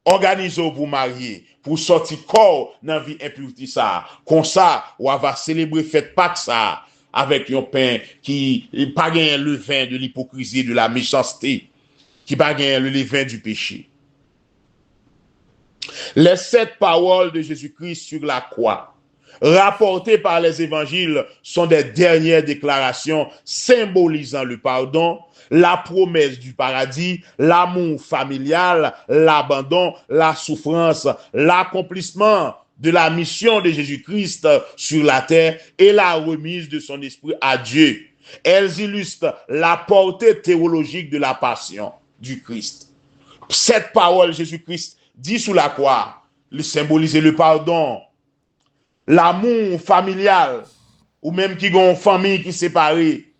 Organisez pour marier, pour sortir corps dans la vie impureté ça. Comme ça, on va célébrer fête Pâques ça, avec un pain qui pas gagne le vin de l'hypocrisie, de la méchanceté, qui pas gagne le vin du péché. Les 7 paroles de Jésus-Christ sur la croix, rapportées par les évangiles, sont des dernières déclarations symbolisant le pardon, la promesse du paradis, l'amour familial, l'abandon, la souffrance, l'accomplissement de la mission de Jésus-Christ sur la terre et la remise de son esprit à Dieu. Elles illustrent la portée théologique de la passion du Christ. Cette parole, Jésus-Christ dit sous la croix, il symbolise le pardon, l'amour familial, ou même qui ont une famille qui est séparée.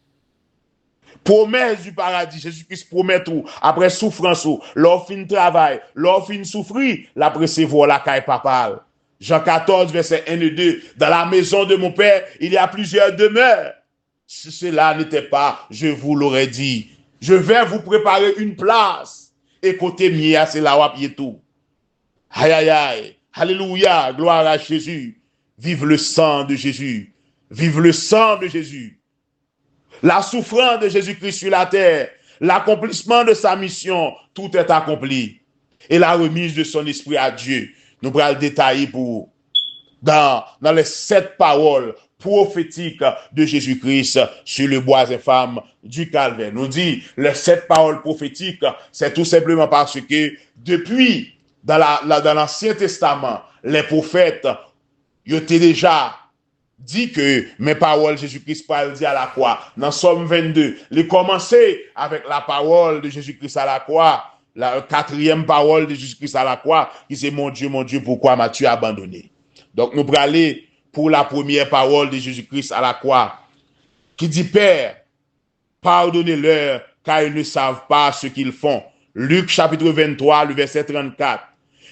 Promesse du paradis, Jésus-Christ promet tout, après souffrance, leur fin travail, leur fin souffrir, la précevoir la caille papale. Jean 14, verset 1 et 2, dans la maison de mon Père, il y a plusieurs demeures. Si cela n'était pas, je vous l'aurais dit. Je vais vous préparer une place. Écoutez, Mia, c'est là où il tout. Aïe, aïe, aïe. Alléluia. Gloire à Jésus. Vive le sang de Jésus. Vive le sang de Jésus. La souffrance de Jésus-Christ sur la terre. L'accomplissement de sa mission. Tout est accompli. Et la remise de son esprit à Dieu. Nous pourrons le détailler dans les 7 paroles prophétiques de Jésus-Christ sur le bois infâme du Calvaire. Nous dit, les 7 paroles prophétiques, c'est tout simplement parce que depuis, dans l'Ancien Testament, les prophètes, ils étaient déjà dit que mes paroles Jésus-Christ parle dit à la croix. Dans Somme 22, il commençait avec la parole de Jésus-Christ à la croix, la 4e parole de Jésus-Christ à la croix, qui c'est mon Dieu, pourquoi m'as-tu abandonné? Donc nous allons aller pour la première parole de Jésus-Christ à la croix, qui dit, Père, pardonnez-leur, car ils ne savent pas ce qu'ils font. Luc chapitre 23, le verset 34.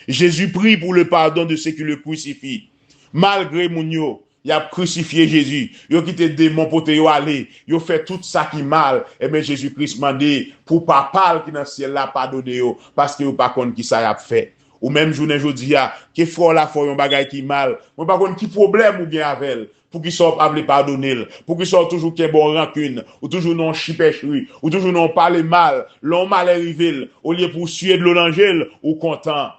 Jésus prie pour le pardon de ceux qui le crucifient. Malgré Mounio, il a crucifié Jésus. Il a quitté démon pour te aller. Il a fait tout ça qui mal. Et bien Jésus-Christ m'a dit, pour papa qui dans le ciel là, pardonner parce que vous pas contre qui ça a fait. Ou même journée aujourd'hui, qui frère la foi un bagage qui mal. Ou pas contre qui problème ou bien avec elle. Pour qu'ils soient pas pardonner, pour qu'ils soient toujours qui bon rancune, ou toujours non chipécherie, ou toujours non parler mal, l'on mal arrivé, au lieu pour suer de l'angèle, ou content.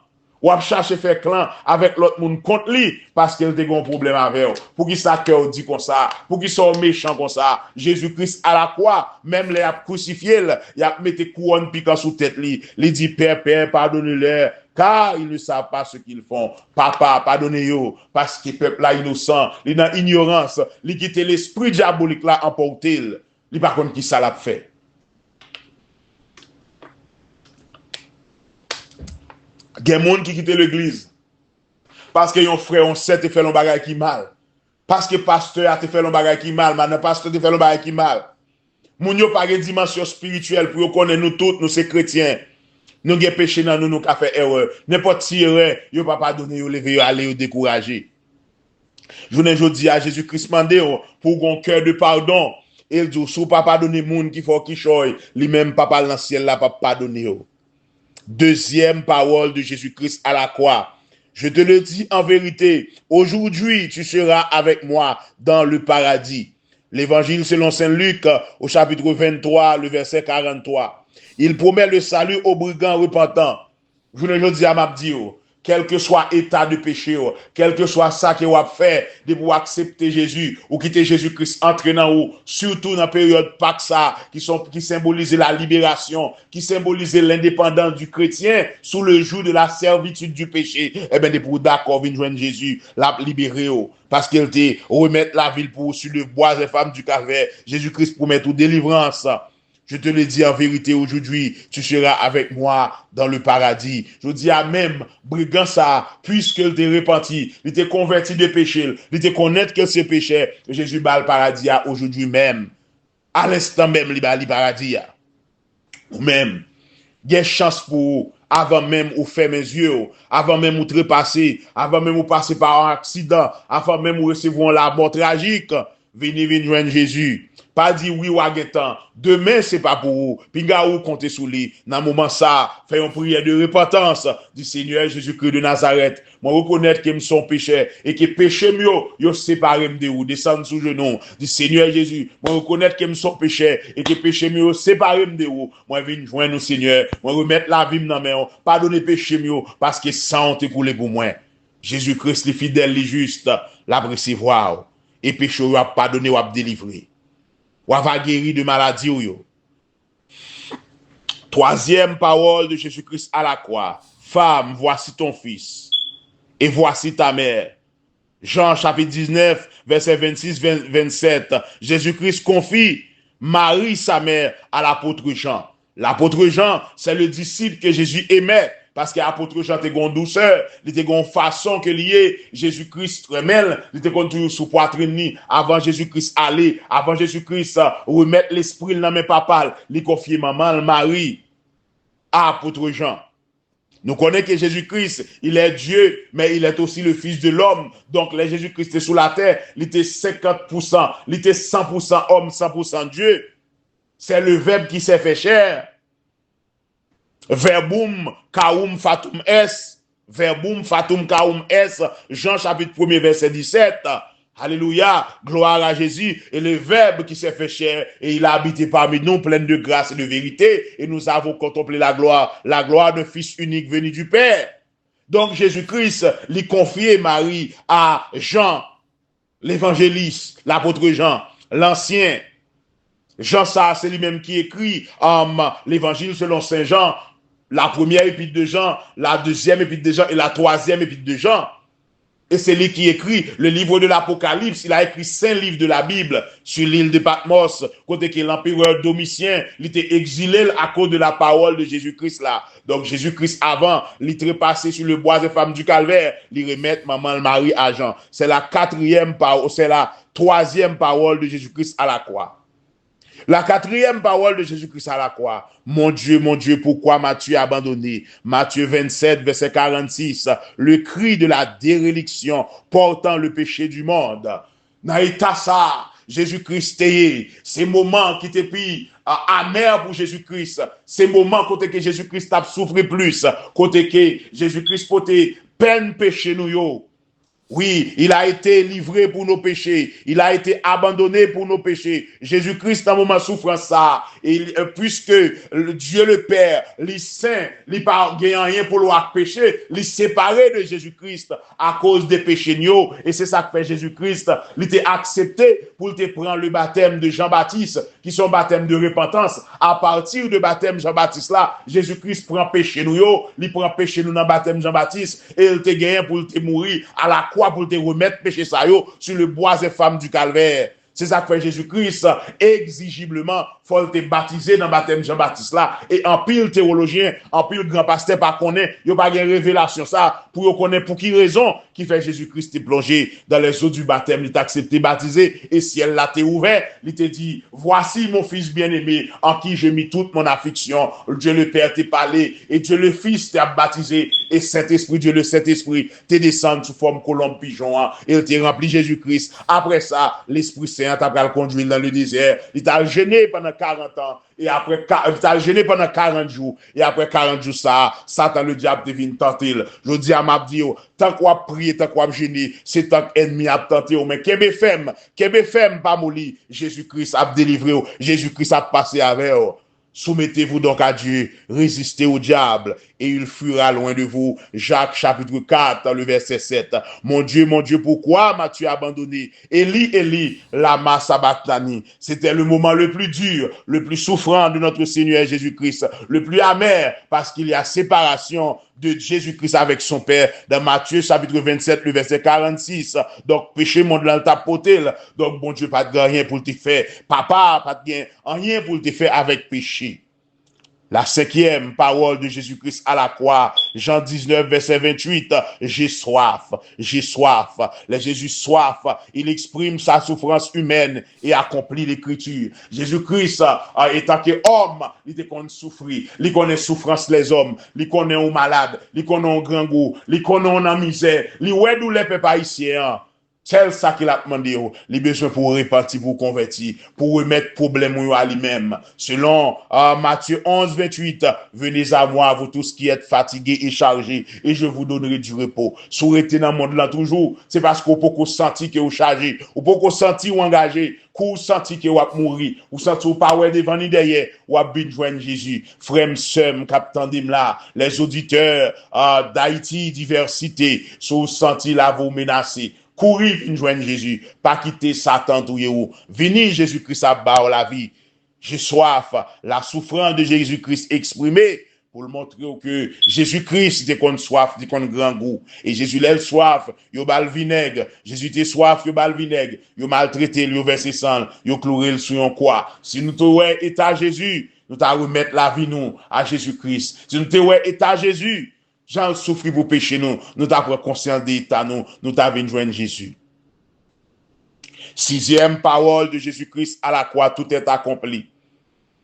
Ou à chercher faire clan avec l'autre monde contre lui parce qu'il a un problème avec eux. Pour qu'il ça cœur dit comme ça, pour qu'il soit méchant comme ça. Jésus-Christ à la croix, même les a crucifié, il a mis des couronnes piquant sous tête lui. Il dit Père, pardonnez-leur, car ils ne savent pas ce qu'ils font. Papa, pardonnez-eux, parce que le peuple là innocent, il est dans ignorance, il quitte l'esprit diabolique là emporté. Il par contre qui ça l'a fait. Il y a des gens qui quittent l'église parce que yon frère, on sait te fait un bagage qui mal. Parce que pasteur a te fait un bagage qui mal, maintenant pasteur te fait un bagage qui mal. Moun yo pas une dimension spirituelle pour connaître nous tous, nous c'est chrétiens. Nous avons péché dans nous, nous avons fait erreur. N'importe qui erreur, yo pas pardonner, yo lever, yo aller, yo décourager. Je vous dis à Jésus-Christ mandé pour un cœur de pardon. Il dit, si vous pas pardonner moun qui faut qui choy, lui-même papa dans le ciel là pas pardonner. Deuxième parole de Jésus-Christ à la croix. Je te le dis en vérité, aujourd'hui tu seras avec moi dans le paradis. L'évangile selon Saint Luc au chapitre 23, le verset 43. Il promet le salut aux brigands repentants. Je ne dis à Mabdio, quel que soit état de péché, quel que soit ça que vous avez fait, de vous accepter Jésus ou quitter Jésus-Christ entraînant ou surtout dans la période Pâques qui symbolise la libération, qui symbolise l'indépendance du chrétien sous le joug de la servitude du péché, eh bien, de pour d'accord, venir joindre Jésus, la libérer, parce qu'il te remettre la ville pour sur le bois et femmes du Calvaire. Jésus-Christ promet toute délivrance. Je te le dis en vérité aujourd'hui, tu seras avec moi dans le paradis. Je dis à même, brigand ça, puisqu'il t'est repenti, il t'est converti de péché, il t'est connaître que c'est péché, Jésus bat le paradis aujourd'hui même. À l'instant même, il bat le paradis. Ou même, il y a chance pour avant même ou faire mes yeux, avant même ou trépasser, avant même ou passer par un accident, avant même ou recevoir la mort tragique, venez joindre Jésus. Pas dit oui ou aguetant. Demain, c'est pas pour vous. Pinga ou comptez sous lui. Dans le moment ça, fait une prière de repentance du Seigneur Jésus-Christ de Nazareth. Moi, reconnaître que je suis péché et que péché mieux, yo séparé de vous, descendre sous genou du Seigneur Jésus. Moi, reconnaître que je suis péché et que péché mieux, séparé de vous. Moi, je viens joindre au Seigneur. Moi, remettre la vie dans mes mains. Pardonner péché mieux parce que sang est coulé pour moi. Jésus-Christ, les fidèles, les justes, la recevoir. Et péché, ou a pardonné, ou a délivré. Ou va guérir de maladie ou yo. Troisième parole de Jésus-Christ à la croix. Femme, voici ton fils. Et voici ta mère. Jean chapitre 19, verset 26-27. Jésus-Christ confie Marie, sa mère, à l'apôtre Jean. L'apôtre Jean, c'est le disciple que Jésus aimait. Parce que l'apôtre Jean était une douceur, il était une façon que lié Jésus-Christ remel, il était toujours sous poitrine avant Jésus-Christ aller, avant Jésus-Christ remettre l'esprit dans mes papas, il confier maman Marie à l'apôtre Jean. Nous connaissons que Jésus-Christ, il est Dieu, mais il est aussi le Fils de l'homme. Donc, le Jésus-Christ est sous la terre, il était 50%, il était 100% homme, 100% Dieu. C'est le Verbe qui s'est fait chair. Verbum kaum fatum es, verbum fatum kaum es, Jean chapitre 1 verset 17. Alléluia, gloire à Jésus et le Verbe qui s'est fait chair et il a habité parmi nous plein de grâce et de vérité et nous avons contemplé la gloire d'un Fils unique venu du Père. Donc Jésus-Christ lui confiait Marie à Jean, l'évangéliste, l'apôtre Jean, l'ancien. Jean, ça, c'est lui-même qui écrit l'évangile selon Saint Jean, la première épître de Jean, la deuxième épître de Jean et la troisième épître de Jean. Et c'est lui qui écrit le livre de l'Apocalypse. Il a écrit 5 livres de la Bible sur l'île de Patmos, côté que l'empereur Domitien, il était exilé à cause de la parole de Jésus-Christ là. Donc Jésus-Christ avant, il était passé sur le bois des femmes du calvaire, il remet maman Marie à Jean. C'est la troisième parole de Jésus-Christ à la croix. La quatrième parole de Jésus-Christ à la croix. Mon Dieu, pourquoi m'as-tu abandonné? Matthieu 27, verset 46. Le cri de la déréliction portant le péché du monde. Naïta ça, Jésus-Christ ces moments qui étaient pris amers pour Jésus-Christ. Ces moments côté que Jésus-Christ a souffert plus. Côté que Jésus-Christ poté peine péché nous yo. Oui, il a été livré pour nos péchés. Il a été abandonné pour nos péchés. Jésus-Christ, dans le moment de souffrance, ça, puisque Dieu le Père, les saints, les pas rien pour le péché, les séparé de Jésus-Christ à cause des péchés. Et c'est ça que fait Jésus-Christ. Il était accepté pour te prendre le baptême de Jean-Baptiste, qui sont baptême de repentance. À partir de baptême Jean-Baptiste là, Jésus-Christ prend péché nous, il prend péché nous dans le baptême Jean-Baptiste, et il te gagne pour te mourir à la croix pour te remettre péché ça sur le bois des femmes du calvaire. C'est ça que fait Jésus-Christ. Exigiblement, faut te baptiser dans le baptême Jean-Baptiste là. Et en pile théologien, en pile grand pasteur pas connaît, il n'y a pas de révélation ça, pour connaître pour qui raison qui fait Jésus-Christ te plonger dans les eaux du baptême, il t'a accepté baptisé, et si elle l'a ouvert, il te dit, voici mon fils bien-aimé, en qui j'ai mis toute mon affection. Dieu le Père t'a parlé, et Dieu le Fils t'a baptisé, et Saint-Esprit, Dieu le Saint-Esprit, t'es descendu sous forme colombe pigeon, et il t'a rempli Jésus-Christ. Après ça, l'Esprit Saint t'a le conduit dans le désert, il t'a gêné pendant 40 ans, et après, il t'a gêné pendant 40 jours, et après 40 jours, ça, Satan, le diable, devine tenter. Je dis à ma vie, tant qu'on prie, tant qu'on gêné, c'est tant qu'ennemi a tenté, mais Kebe femme, pas mouli, Jésus-Christ a délivré, Jésus-Christ a passé avec. Soumettez-vous donc à Dieu, résistez au diable, et il fuira loin de vous. Jacques chapitre 4, le verset 7. Mon Dieu, pourquoi m'as-tu abandonné? Élie, lama sabachthani. C'était le moment le plus dur, le plus souffrant de notre Seigneur Jésus-Christ, le plus amer, parce qu'il y a séparation de Jésus-Christ avec son Père, dans Matthieu chapitre 27, le verset 46. Donc, péché mon dans ta potel. Donc, bon Dieu, pas de rien pour te faire. Papa, pas de rien pour te faire avec péché. La cinquième parole de Jésus-Christ à la croix, Jean 19, verset 28, j'ai soif. Le Jésus soif, il exprime sa souffrance humaine et accomplit l'écriture. Jésus-Christ, étant qu'homme, il connaît souffrir, il connaît souffrance les hommes, il connaît aux malades, il connaît aux grand goût, il connaît en misère, il ouais d'où les peuples haïtiens. C'est ça qu'il a demandé, les besoins pour répartir, pour convertir, pour remettre problème à lui-même. Selon Matthieu 11, 28, venez à moi, vous tous qui êtes fatigués et chargés, et je vous donnerai du repos. Si vous restez dans le monde là toujours, c'est parce qu'on peut sentir que vous chargez, ou peut sentir ou engagé, qu'on sentit que vous avez mourir, ou sentir pas ouais devant ni derrière, ou avez bien joindre Jésus. Frère, sœur, capitaine là, les auditeurs d'Haïti, diversité, si vous sentez là, vous menacez. Courir, joindre Jésus, pas quitter Satan tout ou. Venez Jésus-Christ à bas la vie. J'ai soif, la souffrance de Jésus-Christ exprimée pour le montrer que Jésus-Christ était qu'on soif, était qu'on grand goût. Et Jésus l'a soif, yo bal vinaigre. Jésus était soif, yo bal vinaigre. Yo maltraité, yo versé sang, yo cloué sur un quoi. Si nous te ouais état Jésus, nous t'a remettre la vie nous à Jésus-Christ. Si nous te ouais état Jésus, Jean souffrit pour pécher nous t'avons conscience d'état nous t'avons joindre Jésus. Sixième parole de Jésus-Christ à la croix, tout est accompli.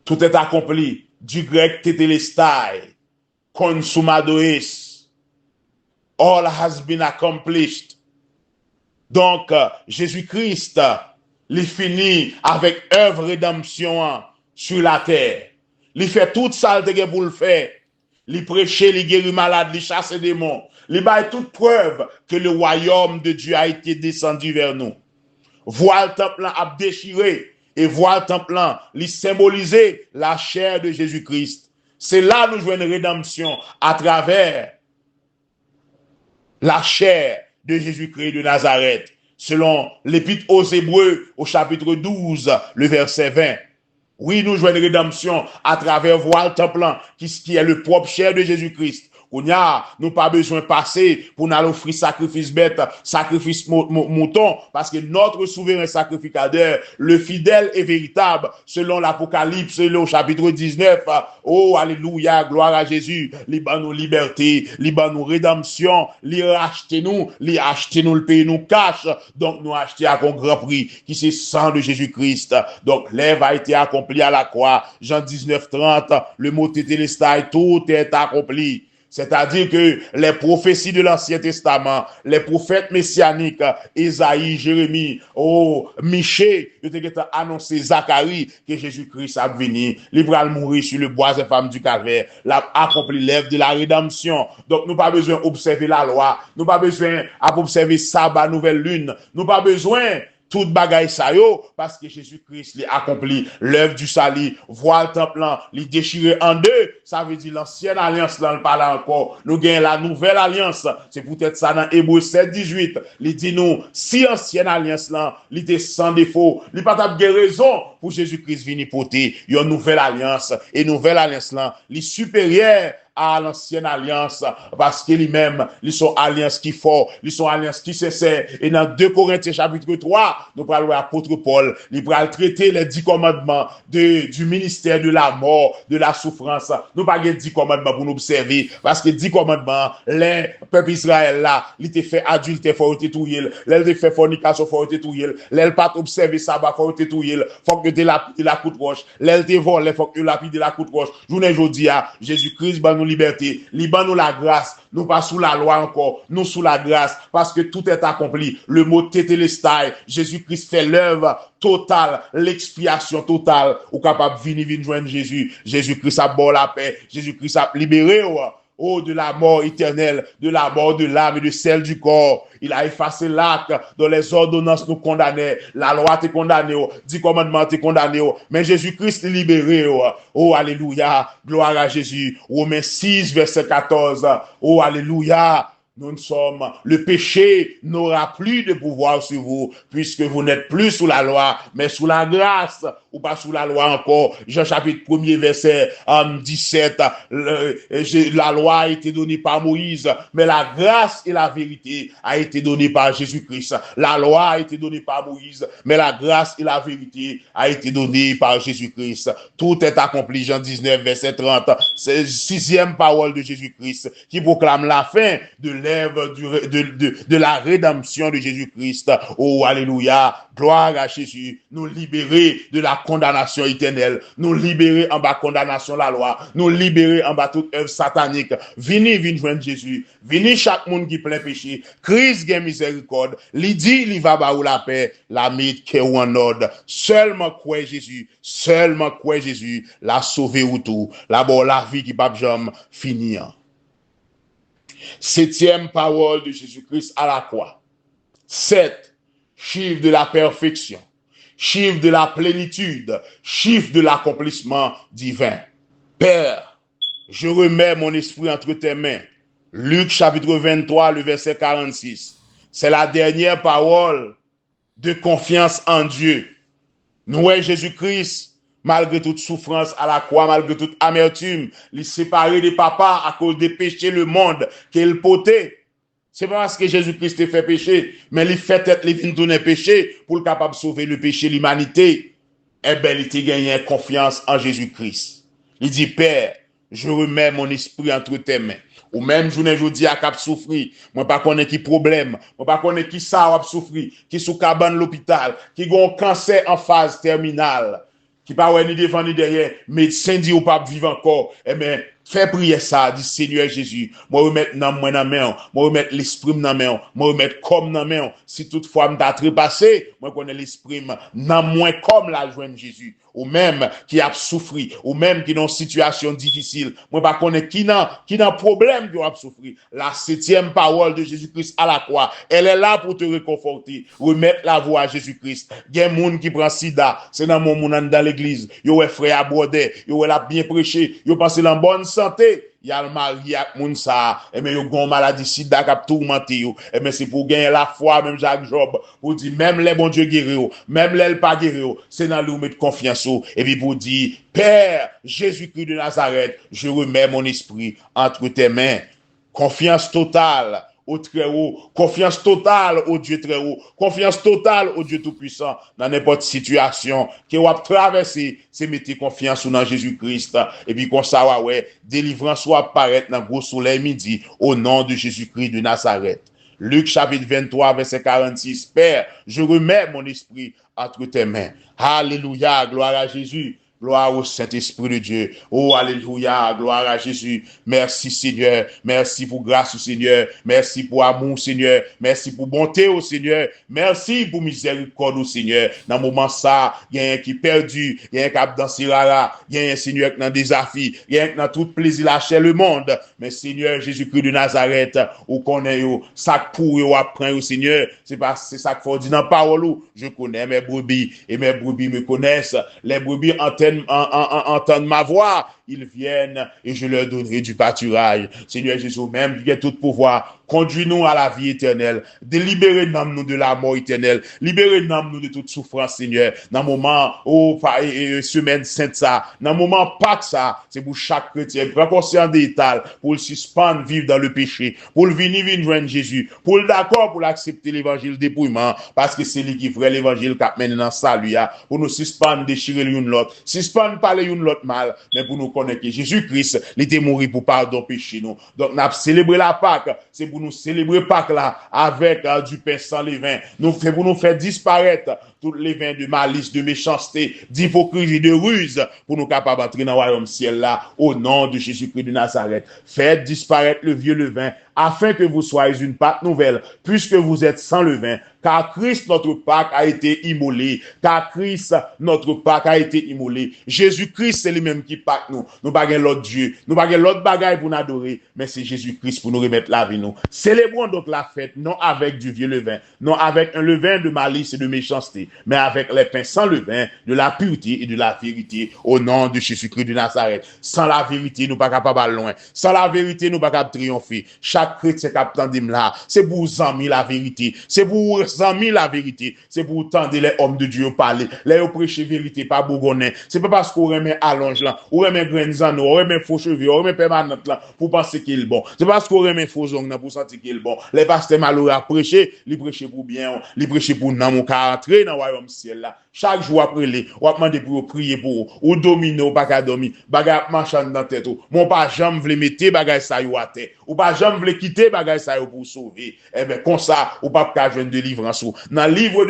Tout est accompli. Du grec tetelestai, consumadois. All has been accomplished. Donc, Jésus-Christ, il finit avec œuvre rédemption sur la terre. Il fait tout ça pour le faire. Il prêcher, il guérit malade, il chasse démons. Il baille toute preuve que le royaume de Dieu a été descendu vers nous. Voir le temple a déchiré et voir le temple il symboliser la chair de Jésus-Christ. C'est là nous jouons une rédemption à travers la chair de Jésus-Christ de Nazareth, selon l'Épître aux Hébreux au chapitre 12, le verset 20. Oui, nous jouons une rédemption à travers voile templant, qui est le propre chair de Jésus-Christ. Nous pas besoin de passer pour nous offrir sacrifice bête, sacrifice mouton, parce que notre souverain sacrificateur, le fidèle et véritable, selon l'Apocalypse, le chapitre 19, oh, alléluia, gloire à Jésus, liban nous liberté, liban nous rédemption, acheter nous le pays nous cache, donc nous acheter à un grand prix, qui c'est sang de Jésus-Christ. Donc, l'œuvre a été accomplie à la croix. Jean 19, 30, le mot tétélestai, tout est accompli. C'est-à-dire que les prophéties de l'Ancien Testament, les prophètes messianiques, Ésaïe, Jérémie, Michée, ils ont annoncé Zacharie que Jésus-Christ a venu, il va mourir sur le bois des femmes du calvaire, l'a accompli l'œuvre de la rédemption. Donc, nous pas besoin d'observer la loi, nous pas besoin d'observer sabbat, nouvelle lune, nous pas besoin tout bagaille ça yo, parce que Jésus-Christ l'a accompli l'œuvre du salut, voile templant, l'a déchiré en deux, ça veut dire l'ancienne alliance là, on parle encore, nous gagnons la nouvelle alliance, c'est peut-être ça dans Hébreux 7, 18, il dit nous, si ancienne alliance là, il était sans défaut, il pas de raison pour Jésus-Christ venir porter une nouvelle alliance, et nouvelle alliance là, il est supérieure à l'ancienne alliance, parce que lui-même, ils sont alliance qui fort, ils sont alliance qui sincère. Et dans 2 Corinthiens chapitre 3, nous parlons à l'apôtre Paul, il va traiter les 10 commandements du ministère de la mort, de la souffrance. Nous pas 10 commandements pour nous observer, parce que 10 commandements, les peuples Israël là, ils étaient fait adultère, faut être tout yel, les fait fornication, faut être tout yel, les pas observer sabbat, faut être tout yel, faut que tu lapides la coupe roche, les te volent, faut que tu lapides la coupe roche. Journée aujourd'hui, Jésus-Christ, liberté, liban nous la grâce, nous pas sous la loi encore, nous sous la grâce, parce que tout est accompli. Le mot tétélestai, Jésus-Christ fait l'œuvre totale, l'expiation totale, ou capable venir joindre Jésus. Jésus-Christ a bon la paix, Jésus-Christ a libéré, de la mort éternelle, de la mort de l'âme et de celle du corps. Il a effacé l'acte dont les ordonnances nous condamnaient. La loi te condamné, 10 commandements te condamné, mais Jésus-Christ est libéré. Oh, alléluia, gloire à Jésus. Romains 6, verset 14. Oh, alléluia. Nous sommes, le péché n'aura plus de pouvoir sur vous, puisque vous n'êtes plus sous la loi, mais sous la grâce, ou pas sous la loi encore. Jean chapitre 1er, verset 17, la loi a été donnée par Moïse, mais la grâce et la vérité a été donnée par Jésus-Christ. La loi a été donnée par Moïse, mais la grâce et la vérité a été donnée par Jésus-Christ. Tout est accompli, Jean 19, verset 30. C'est la 6e parole de Jésus-Christ qui proclame la fin de l'œuvre de la rédemption de Jésus-Christ. Oh, alléluia, gloire à Jésus, nous libérer de la condamnation éternelle, nous libérer en bas condamnation la loi, nous libérer en bas toute œuvre satanique. Venez joindre Jésus, venez chaque monde qui plein péché, Christ gain miséricorde, li dit li va ba ou la paix, la mythe qui est en ordre. Seulement quoi Jésus, la sauver ou tout, la vie qui pas jamais finir. 7e parole de Jésus-Christ à la croix. 7, chiffre de la perfection, chiffre de la plénitude, chiffre de l'accomplissement divin. Père, je remets mon esprit entre tes mains. Luc chapitre 23, le verset 46. C'est la dernière parole de confiance en Dieu. Nous, Jésus-Christ, malgré toute souffrance à la croix, malgré toute amertume, il séparé des papas à cause des péchés le monde qu'il portait. C'est pas parce que Jésus-Christ a fait péché, mais il fait être les vignes tourner péché pour le capable de sauver le péché de l'humanité. Eh bien, il a gagné confiance en Jésus-Christ. Il dit, Père, je remets mon esprit entre tes mains. Ou même, je dis à cap souffrir. Moi, pas connais qui problème. Moi, pas connais qui ça a souffrir. Qui sous cabane l'hôpital. Qui a un cancer en phase terminale. Qui pas ni devant ni derrière, médecin dit ou pas vivre encore, eh bien, fais prier ça, dit Seigneur Jésus, moi remettre dans moi dans main, moi remettre l'esprit dans main, moi remettre comme dans main, si toutefois m'ta trépassé, moi connais l'esprit dans moi comme la joindre Jésus, ou même qui a souffert, ou même qui dans situation difficile, moi pas connais qui dans problème qui a souffert. La 7e parole de Jésus-Christ à la croix, elle est là pour te réconforter, remettre la voix à Jésus-Christ. Il y a un monde qui prend sida, c'est dans mon monde dans l'église, yo frère abordé, yo l'a bien prêché, yo passé en bonne santé, y a le mari ak moun sa, et mais yo gon maladie sida k'ap tourmenté yo, et mais c'est pour gagner la foi, même Jacques Job, pour dire même les bon Dieu guéri yo, même les pas guéri yo, c'est dans lui mettre confiance yo, et puis pour dire, Père, Jésus-Christ de Nazareth, je remets mon esprit entre tes mains. Confiance totale au très haut, confiance totale au Dieu très haut, confiance totale au Dieu tout-puissant dans n'importe situation que vous avez traversé, c'est mettre confiance dans Jésus-Christ et puis comme ça ouais, délivrance soit apparaître dans le gros soleil midi au nom de Jésus-Christ de Nazareth. Luc chapitre 23 verset 46. Père, je remets mon esprit entre tes mains. Alléluia, gloire à Jésus. Gloire au Saint-Esprit de Dieu. Oh, alléluia. Gloire à Jésus. Merci, Seigneur. Merci pour grâce, Seigneur. Merci pour amour, Seigneur. Merci pour bonté, au Seigneur. Merci pour miséricorde, au Seigneur. Dans le moment ça, il y a un qui est perdu. Il y a un qui a dansé là. Il y a un Seigneur qui est dans des affaires. Il y a un qui a tout plaisir lâcher le monde. Mais Seigneur Jésus-Christ de Nazareth, ou connaît ça pour vous apprend, au Seigneur. C'est ça qu'il faut dire dans la parole. Je connais mes brebis et mes brebis me connaissent. Les brebis entendent ma voix, ils viennent et je leur donnerai du pâturage. Seigneur Jésus, même qui a tout pouvoir, conduis-nous à la vie éternelle, délibérez-nous de la mort éternelle, libérez-nous de toute souffrance, Seigneur. Dans le moment, semaine sainte ça, dans le moment Pâques ça, c'est pour chaque chrétien, prends conscience des détails, pour le suspendre, vivre dans le péché, pour le venir joindre Jésus, pour le d'accord, pour l'accepter l'évangile dépouillement, parce que c'est lui qui ferait l'évangile qui mène dans salut, pour nous suspendre, déchirer l'une l'autre, suspendre, parler l'une l'autre mal, mais pour nous connaître que Jésus-Christ, il était mort pour pardon péché nous. Donc, nous avons célébré la Pâques, c'est pour nous célébrer Pâques là, avec du pain sans levain. Pour nous faire disparaître tous les vins de malice, de méchanceté, d'hypocrisie, de ruse, pour nous capables d'entrer dans le royaume ciel là, au nom de Jésus-Christ de Nazareth. Faites disparaître le vieux levain, afin que vous soyez une Pâque nouvelle, puisque vous êtes sans levain, car Christ, notre Pâque, a été immolé. Car Christ, notre Pâque, a été immolé. Jésus-Christ, c'est lui-même qui Pâque nous. Nous pas l'autre Dieu. Nous pas l'autre bagaille pour nous adorer, mais c'est Jésus-Christ pour nous remettre la vie nous. Célébrons donc la fête, non avec du vieux levain, non avec un levain de malice et de méchanceté, mais avec les pains sans levain, de la pureté et de la vérité, au nom de Jésus-Christ de Nazareth. Sans la vérité, nous pas capables d'aller loin. Sans la vérité, nous pas capables de triompher. Chaque chrétien qui attend là, c'est pour vous amis la vérité. C'est pour vous amis la vérité. C'est pour tendre les hommes de Dieu parler. Les prêcher vérité, pas bourgonner. C'est pas parce qu'on remet allonge là, on remet graines en on remet faux cheveux, on remet permanente là, pour penser qu'il est bon. C'est parce qu'on remet faux ongles là, pour sentir qu'il est bon. Les pasteurs malheureux à prêcher, ils prêchent pour bien, ils prêchent pour nous, mon cas entrer dans le royaume ciel là. Chaque jour après les, on va demander pour prier pour ou dominer ou pas qu'à dormir. Bagay marchand dans tête ou. Mon pas jamais vle mettre bagay ça yo à terre. Ou pas jamais vle quitter bagay ça yo pour sauver. Eh ben comme ça, ou pas qu'à joindre délivrance ou. Dans le livre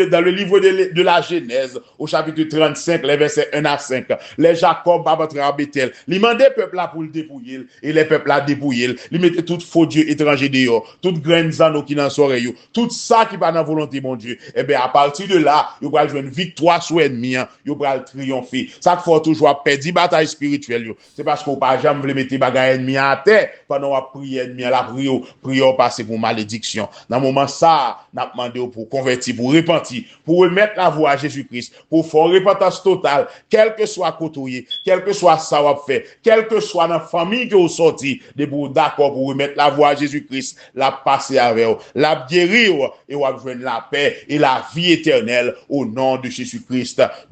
de la Genèse au chapitre 35, les versets 1 à 5, les Jacob va rentrer à Bethel. Il mandait peuple là pour le dépouiller et les peuples là dépouiller. Il mettait tout faux dieu étranger dehors, toute graine zano qui dans soreille, tout ça qui pas dans volonté mon Dieu. Eh ben à partir de là, il va jouer une victoire sur ennemi, yo pral triompher. Ça faut toujours perdre bataille spirituelle yo. C'est parce qu'on pas jamais veut mettre bagaille ennemi à terre pendant on prier ennemi la prière passer pour malédiction. Dans moment ça, n'a demandé pour convertir, pour repentir, pour remettre la voie à Jésus-Christ, pour faire repentance totale, quel que soit côtoyer, quel que soit ça ou fait, quel que soit dans famille que vous sorti, de pour d'accord pour remettre la voie à Jésus-Christ, la passer avec vous, la guérir et vous joindre la paix et la vie éternelle au nom de Jésus-Christ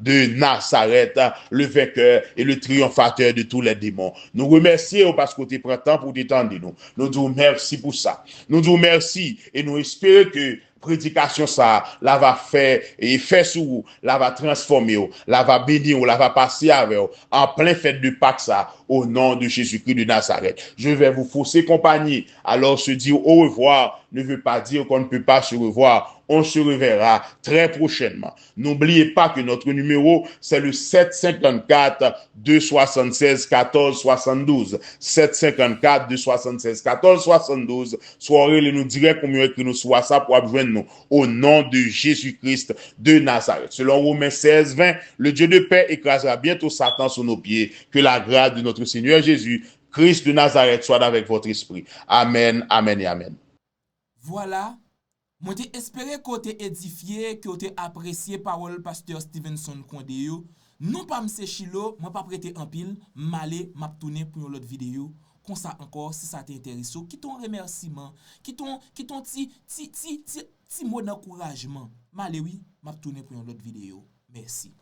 de Nazareth, le vainqueur et le triomphateur de tous les démons. Nous remercions parce que tu prends temps pour t'étendre nous. Nous disons merci pour ça. Nous disons merci et nous espérons que prédication ça, la va faire et faire sur vous, la va transformer, la va bénir, la va passer avec vous, en plein fête de Pâques ça, au nom de Jésus-Christ de Nazareth. Je vais vous forcer compagnie. Alors se dire au revoir ne veut pas dire qu'on ne peut pas se revoir. On se reverra très prochainement. N'oubliez pas que notre numéro, c'est le 754-276-1472. 754-276-1472. Soirez nous direz combien que nous soit ça pour joindre nous. Au nom de Jésus-Christ de Nazareth. Selon Romains 16-20, le Dieu de paix écrasera bientôt Satan sous nos pieds. Que la grâce de notre Seigneur Jésus, Christ de Nazareth, soit avec votre esprit. Amen, amen et amen. Voilà. Moi t'ai espéré que t'es édifié, que t'es apprécié parole pasteur Stevenson Kondé yo. Non pas m'se chilo, moi pas prêter en pile, m'aller m'a tourner pour l'autre vidéo Comme ça encore, si ça t'intéresse, qui ton remerciement, qui ton ti mot d'encouragement. Malé oui, m'a tourné pour une autre vidéo. Merci.